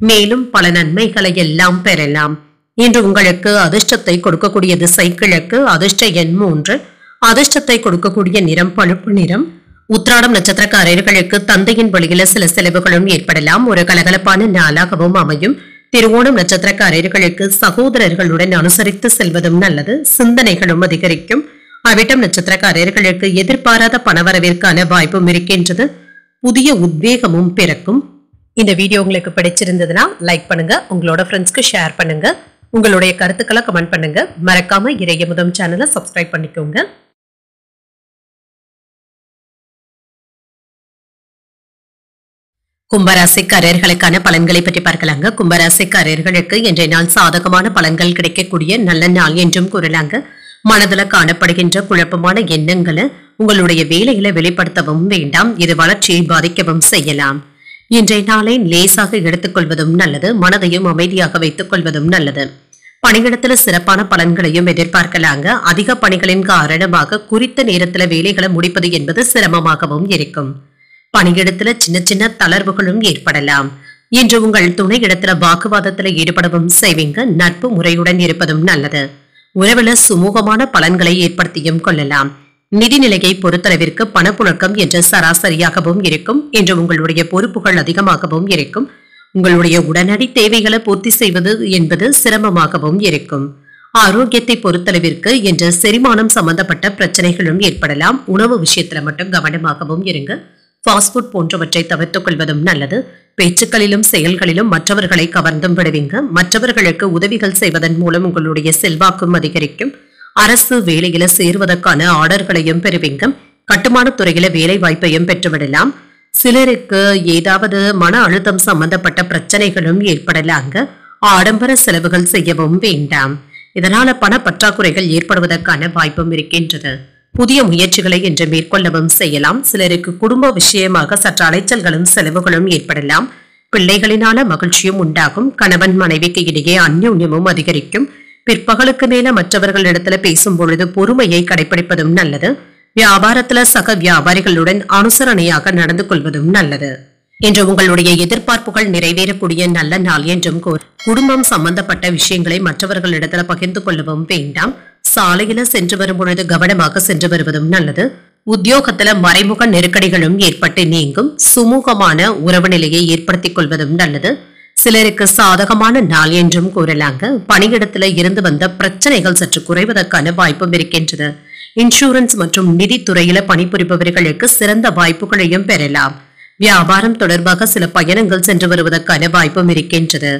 மேலும் பல நன்மைகளை எல்லாம் பெறலாம். இன்று உங்களுக்கு அதிர்ஷ்டத்தை கொடுக்கக்கூடிய திசை கிழக்கு. அதிர்ஷ்ட எண் 3. அதிர்ஷ்டத்தை கொடுக்கக்கூடிய நிறம் பழுப்பு நிறம். உத்திராடம் நட்சத்திரக்காரர்களுக்கு தந்தையின் வழியில சில செலவுகளும் ஏற்படலாம். ஒரு கலகலப்பான நாளாகவும் அமையும். திருவோணம் நட்சத்திரக்காரர்களுக்கு சகோதரர்களுடன் அனுசரித்து செல்வதும் நல்லது. சிந்தனைகளும் அதிகரிக்கும். அவிட்டம் நட்சத்திரக்காரர்களுக்கு எதிர்பாராத பணவரவிற்கான வாய்ப்பும் இருக்கின்றது. புதிய உத்வேகமும் பிறக்கும். இந்த வீடியோ உங்களுக்கு பிடிச்சிருந்ததுன்னா லைக் பண்ணுங்க. உங்களோட ஃப்ரெண்ட்ஸ்க்கு ஷேர் பண்ணுங்க. உங்களுடைய கருத்துக்களை கமெண்ட் பண்ணுங்க. மறக்காம இறையமுதம் சேனலை சப்ஸ்கிரைப் பண்ணிக்கோங்க. கும்பராசிக்காரர்களுக்கான பலன்களை பற்றி பார்க்கலாங்க. கும்பராசிக்காரர்களுக்கு இன்றைய நாள் சாதகமான பலன்கள் கிடைக்கக்கூடிய நல்ல நாள் என்றும் கூறலாங்க. மனதுல காணப்படுகின்ற குழப்பமான எண்ணங்களை உங்களுடைய வேலைகளை வெளிப்படுத்தவும் வேண்டாம். இது வளர்ச்சியை பாதிக்கவும் செய்யலாம். இன்றைய நாளை லேசாக எடுத்துக்கொள்வதும் நல்லது. மனதையும் அமைதியாக வைத்துக் கொள்வதும் நல்லது. பணியிடத்துல சிறப்பான பலன்களையும் எதிர்பார்க்கலாங்க. அதிக பணிகளின் காரணமாக குறித்த நேரத்துல வேலைகளை முடிப்பது என்பது சிரமமாகவும் இருக்கும். பணியிடத்துல சின்ன சின்ன தளர்வுகளும் ஏற்படலாம். இன்று உங்கள் துணை இடத்துல வாக்குவாதத்துல ஈடுபடவும் செய்வீங்க. நட்பு முறையுடன் இருப்பதும் நல்லது. உறவுல சுமூகமான பலன்களை ஏற்படுத்தியும் கொள்ளலாம். நிதிநிலையை பொறுத்தளவிற்கு பணப்புழக்கம் என்ற சராசரியாகவும் இருக்கும். என்று உங்களுடைய பொறுப்புகள் அதிகமாகவும் இருக்கும். உங்களுடைய உடனடி தேவைகளை பூர்த்தி செய்வது என்பது சிரமமாகவும் இருக்கும். ஆரோக்கியத்தை பொறுத்தளவிற்கு என்று செரிமானம் சம்பந்தப்பட்ட பிரச்சனைகளும் ஏற்படலாம். உணவு விஷயத்துல மட்டும் கவனமாகவும் இருங்க. ஃபாஸ்ட் ஃபுட் போன்றவற்றை தவிர்த்துக் கொள்வதும் நல்லது. பேச்சுக்களிலும் செயல்களிலும் மற்றவர்களை கவர்ந்தும் விடுவீங்க. மற்றவர்களுக்கு உதவிகள் செய்வதன் மூலம் உங்களுடைய செல்வாக்கும் அதிகரிக்கும். அரசு வேலையில சேருவதற்கான ஆர்டர்களையும் பெறுவீங்க. கட்டுமான துறையில வேலை வாய்ப்பையும் பெற்றுவிடலாம். சிலருக்கு ஏதாவது மன அழுத்தம் சம்பந்தப்பட்ட பிரச்சனைகளும் ஏற்படலாங்க. ஆடம்பர செலவுகள் செய்யவும் வேண்டாம். இதனால பண பற்றாக்குறைகள் ஏற்படுவதற்கான வாய்ப்பும் இருக்கின்றது. புதிய முயற்சிகளை இன்று மேற்கொள்ளவும் செய்யலாம். சிலருக்கு குடும்ப விஷயமாக சற்று அலைச்சல்களும் செலவுகளும் ஏற்படலாம். பிள்ளைகளினால மகிழ்ச்சியும் உண்டாகும். கணவன் மனைவிக்கு இடையே அந்யோன்யமும் அதிகரிக்கும். பிற்பகலுக்கு மேல மற்றவர்களிடத்துல பேசும் பொழுது பொறுமையை கடைபிடிப்பதும் நல்லது. வியாபாரத்துல சக வியாபாரிகளுடன் அனுசரணையாக நடந்து கொள்வதும் நல்லது. இன்று உங்களுடைய எதிர்பார்ப்புகள் நிறைவேறக்கூடிய நல்ல நாள் என்றும் குடும்பம் சம்பந்தப்பட்ட விஷயங்களை மற்றவர்களிடத்துல பகிர்ந்து கொள்ளவும் வேண்டாம். சாலையில சென்று வரும் பொழுது கவனமாக சென்று வருவதும் நல்லது. உத்தியோகத்துல மறைமுக நெருக்கடிகளும் ஏற்பட்டு நீங்கும். சுமூகமான உறவு நிலையை ஏற்படுத்திக் கொள்வதும் நல்லது. சிலருக்கு சாதகமான நாள் என்றும் கூறலாங்க. பணியிடத்துல இருந்து வந்த பிரச்சனைகள் சற்று குறைவதற்கான வாய்ப்பும் இருக்கின்றது. இன்சூரன்ஸ் மற்றும் நிதித்துறையில பணிபுரிபவர்களுக்கு சிறந்த வாய்ப்புகளையும் பெறலாம். வியாபாரம் தொடர்பாக சில பயணங்கள் சென்று வருவதற்கான வாய்ப்பும் இருக்கின்றது.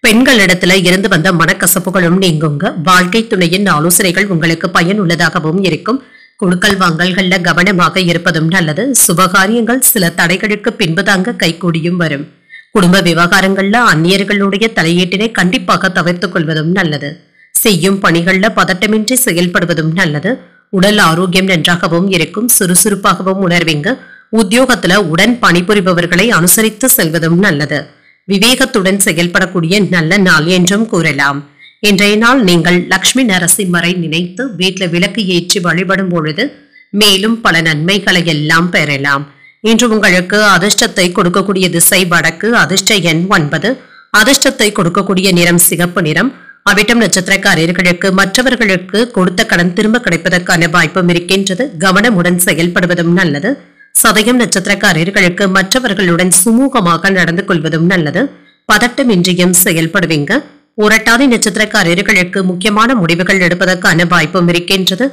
பெண்களிடத்துல இருந்து வந்த மனக்கசப்புகளும் நீங்குங்க. வாழ்க்கை துணையின் ஆலோசனைகள் உங்களுக்கு பயனுள்ளதாகவும் இருக்கும். கொடுக்கல் வாங்கல்கள்ல கவனமாக இருப்பதும் நல்லது. சுபகாரியங்கள் சில தடைகளுக்கு பின்புதாங்க கைகூடியும் வரும். குடும்ப விவகாரங்கள்ல அந்நியர்களுடைய தலையீட்டினை கண்டிப்பாக தவிர்த்துக் கொள்வதும் நல்லது. செய்யும் பணிகள்ல பதட்டமின்றி செயல்படுவதும் நல்லது. உடல் ஆரோக்கியம் நன்றாகவும் இருக்கும். சுறுசுறுப்பாகவும் உணர்வீங்க. உத்தியோகத்துல உடன் பணிபுரிபவர்களை அனுசரித்து செல்வதும் நல்லது. விவேகத்துடன் செயல்படக்கூடிய நல்ல நாள் என்றும் கூறலாம். இன்றைய நாள் நீங்கள் லட்சுமி நரசிம்மரை நினைத்து வீட்டில் விளக்கு ஏற்றி வழிபடும் பொழுது மேலும் பல நன்மைகளை எல்லாம் பெறலாம். இன்று உங்களுக்கு அதிர்ஷ்டத்தை கொடுக்கக்கூடிய திசை வடக்கு, அதிர்ஷ்ட எண் 9, அதிர்ஷ்டத்தை கொடுக்கக்கூடிய நிறம் சிகப்பு நிறம். அவிட்டம் நட்சத்திரக்காரர்களுக்கு மற்றவர்களுக்கு கொடுத்த கடன் திரும்ப கிடைப்பதற்கான வாய்ப்பும் இருக்கின்றது. கவனமுடன் செயல்படுவதும் நல்லது. சதயம் நட்சத்திரக்காரர்களுக்கு மற்றவர்களுடன் சுமூகமாக நடந்து கொள்வதும் நல்லது. பதட்டமின்றியும் செயல்படுவீங்க. உரட்டாதி நட்சத்திரக்காரர்களுக்கு முக்கியமான முடிவுகள் எடுப்பதற்கான வாய்ப்பும் இருக்கின்றது.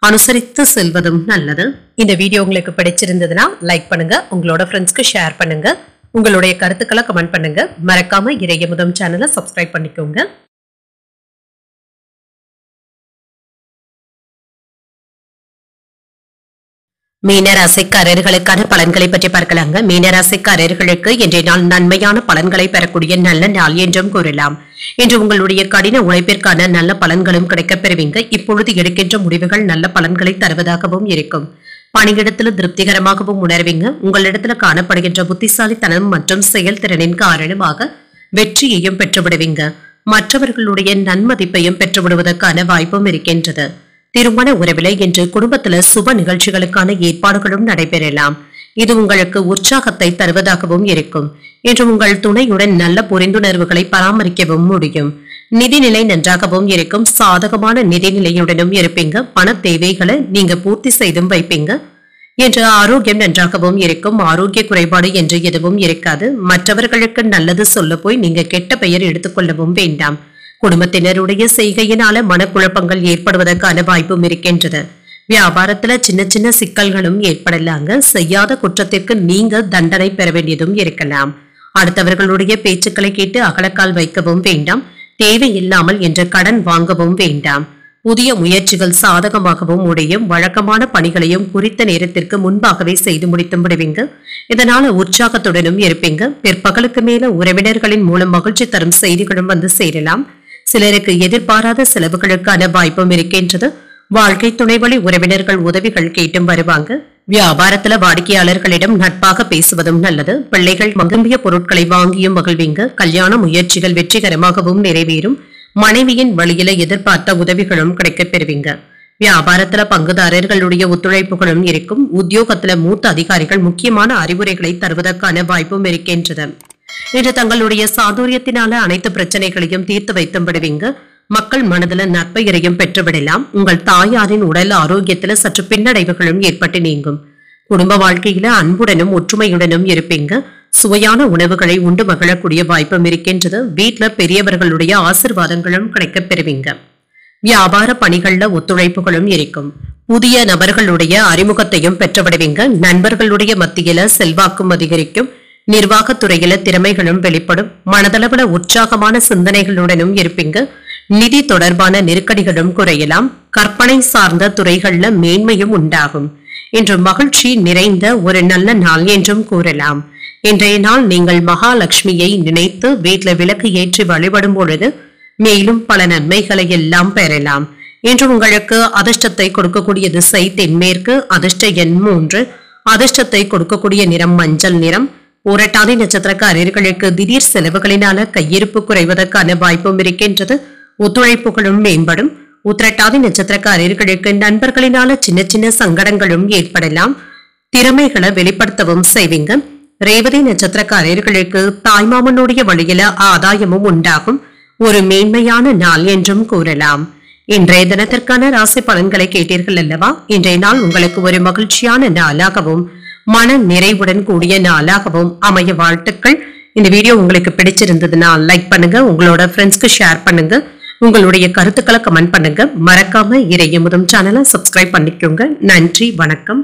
அனுசரித்து செல்வதும் நல்லது. இந்த வீடியோ உங்களுக்கு பிடிச்சிருந்ததுன்னா லைக் பண்ணுங்க, உங்களோட ஃப்ரெண்ட்ஸ்க்கு ஷேர் பண்ணுங்க, உங்களுடைய கருத்துக்களை கமெண்ட் பண்ணுங்க. மறக்காம இறையமுதம் சேனலை சப்ஸ்கிரைப் பண்ணிக்கோங்க. மீனராசிக்காரர்களுக்கான பலன்களை பற்றி பார்க்கலாங்க. மீனராசிக்காரர்களுக்கு இன்றைய நாள் நன்மையான பலன்களை பெறக்கூடிய நல்ல நாள் என்றும் கூறலாம். இன்று உங்களுடைய கடின உழைப்பிற்கான நல்ல பலன்களும் கிடைக்கப் பெறுவீங்க. இப்பொழுது எடுக்கின்ற முடிவுகள் நல்ல பலன்களை தருவதாகவும் இருக்கும். பணியிடத்தில் திருப்திகரமாகவும் உணர்வீங்க. உங்களிடத்தில் காணப்படுகின்ற புத்திசாலித்தனம் மற்றும் செயல்திறனின் காரணமாக வெற்றியையும் பெற்றுவிடுவீங்க. மற்றவர்களுடைய நன்மதிப்பையும் பெற்றுவிடுவதற்கான வாய்ப்பும் இருக்கின்றது. திருமண உறவிலே இன்று குடும்பத்துல சுப நிகழ்ச்சிகளுக்கான ஏற்பாடுகளும் நடைபெறலாம். இது உங்களுக்கு உற்சாகத்தை தருவதாகவும் இருக்கும். இன்று உங்கள் துணையுடன் நல்ல புரிந்துணர்வுகளை பராமரிக்கவும் முடியும். நிதிநிலை நன்றாகவும் இருக்கும். சாதகமான நிதிநிலையுடனும் இருப்பீங்க. பண தேவைகளை நீங்க பூர்த்தி செய்தும் வைப்பீங்க. இன்று ஆரோக்கியம் நன்றாகவும் இருக்கும். ஆரோக்கிய குறைபாடு என்று எதுவும் இருக்காது. மற்றவர்களுக்கு நல்லது சொல்ல போய் நீங்க கெட்ட பெயர் எடுத்துக்கொள்ளவும் வேண்டாம். குடும்பத்தினருடைய செய்கையினால மனக்குழப்பங்கள் ஏற்படுவதற்கான வாய்ப்பும் இருக்கின்றது. வியாபாரத்துல சின்ன சின்ன சிக்கல்களும் ஏற்படலாங்க. செய்யாத குற்றத்திற்கு நீங்க தண்டனை பெற வேண்டியதும் இருக்கலாம். அடுத்தவர்களுடைய பேச்சுக்களை கேட்டு அகலக்கால் வைக்கவும் வேண்டாம். தேவையில்லாமல் என்ற கடன் வாங்கவும் வேண்டாம். புதிய முயற்சிகள் சாதகமாகவும் முடியும். வழக்கமான பணிகளையும் குறித்த நேரத்திற்கு முன்பாகவே செய்து முடித்து விடுவீங்க. இதனால உற்சாகத்துடனும் இருப்பீங்க. பிற்பகலுக்கு மேல உறவினர்களின் மூலம் மகிழ்ச்சி தரும் செய்திகளும் வந்து சேரலாம். சிலருக்கு எதிர்பாராத செலவுகளுக்கான வாய்ப்பும் இருக்கின்றது. வாழ்க்கை துணை வழி உறவினர்கள் உதவிகள் கேட்டும் வருவாங்க. வியாபாரத்துல வாடிக்கையாளர்களிடம் நட்பாக பேசுவதும் நல்லது. பிள்ளைகள் விரும்பிய பொருட்களை வாங்கியும் மகிழ்வீங்க. கல்யாண முயற்சிகள் வெற்றிகரமாகவும் நிறைவேறும். மனைவியின் வழியில எதிர்பார்த்த உதவிகளும் கிடைக்கப் பெறுவீங்க. வியாபாரத்துல பங்குதாரர்களுடைய ஒத்துழைப்புகளும் இருக்கும். உத்தியோகத்துல மூத்த அதிகாரிகள் முக்கியமான அறிவுரைகளை தருவதற்கான வாய்ப்பும் இருக்கின்றது. இன்று தங்களுடைய சாதுரியத்தினால அனைத்து பிரச்சனைகளையும் தீர்த்து வைத்தும் விடுவீங்க. மக்கள் மனதில் நற்பெயரையும் பெற்றுவிடலாம். உங்கள் தாயாரின் உடல் ஆரோக்கியத்துல சற்று பின்னடைவுகளும் ஏற்பட்டு நீங்கும். குடும்ப வாழ்க்கையில அன்புடனும் ஒற்றுமையுடனும் இருப்பீங்க. சுவையான உணவுகளை உண்டு மகிழக்கூடிய வாய்ப்பும் இருக்கின்றது. வீட்டுல பெரியவர்களுடைய ஆசிர்வாதங்களும் கிடைக்கப் பெறுவீங்க. வியாபார பணிகள்ல ஒத்துழைப்புகளும் இருக்கும். புதிய நபர்களுடைய அறிமுகத்தையும் பெற்றுவிடுவீங்க. நண்பர்களுடைய மத்தியில செல்வாக்கும் அதிகரிக்கும். நிர்வாகத்துறையில திறமைகளும் வெளிப்படும். மனதளவுல உற்சாகமான சிந்தனைகளுடனும் இருப்பீங்க. நிதி தொடர்பான நெருக்கடிகளும் குறையலாம். கற்பனை சார்ந்த துறைகள்ல மேன்மையும் உண்டாகும். இன்று மகிழ்ச்சி நிறைந்த ஒரு நல்ல நாள் என்றும் கூறலாம். இன்றைய நாள் நீங்கள் மகாலட்சுமியை நினைத்து வீட்டில் விளக்கு ஏற்றி வழிபடும் பொழுது மேலும் பல நன்மைகளை எல்லாம் பெறலாம். இன்று உங்களுக்கு அதிர்ஷ்டத்தை கொடுக்கக்கூடிய திசை தென்மேற்கு, அதிர்ஷ்ட எண் 3, அதிர்ஷ்டத்தை கொடுக்கக்கூடிய நிறம் மஞ்சள் நிறம். புரட்டாதி நட்சத்திரக்காரர்களுக்கு திடீர் செலவுகளினால கையிருப்பு குறைவதற்கான வாய்ப்பும் இருக்கின்றது. ஒத்துழைப்புகளும் மேம்படும். உத்திரட்டாதி நட்சத்திரக்காரர்களுக்கு நண்பர்களினால சின்ன சின்ன சங்கடங்களும் ஏற்படலாம். திறமைகளை வெளிப்படுத்தவும் செய்வீங்க. ரேவதி நட்சத்திரக்காரர்களுக்கு தாய்மாமனுடைய வழியில ஆதாயமும் உண்டாகும். ஒரு மேன்மையான நாள் என்றும் கூறலாம். இன்றைய தினத்திற்கான ராசி பலன்களை கேட்டீர்கள் அல்லவா? இன்றைய நாள் உங்களுக்கு ஒரு மகிழ்ச்சியான நாளாகவும் மன நிறைவுடன் கூடிய நாளாகவும் அமைய வாழ்த்துக்கள். இந்த வீடியோ உங்களுக்கு பிடிச்சிருந்ததுன்னா லைக் பண்ணுங்க, உங்களோட ஃப்ரெண்ட்ஸ்க்கு ஷேர் பண்ணுங்க, உங்களுடைய கருத்துக்களை கமெண்ட் பண்ணுங்க. மறக்காம இறையமுதம் சேனலை சப்ஸ்கிரைப் பண்ணிக்கோங்க. நன்றி, வணக்கம்.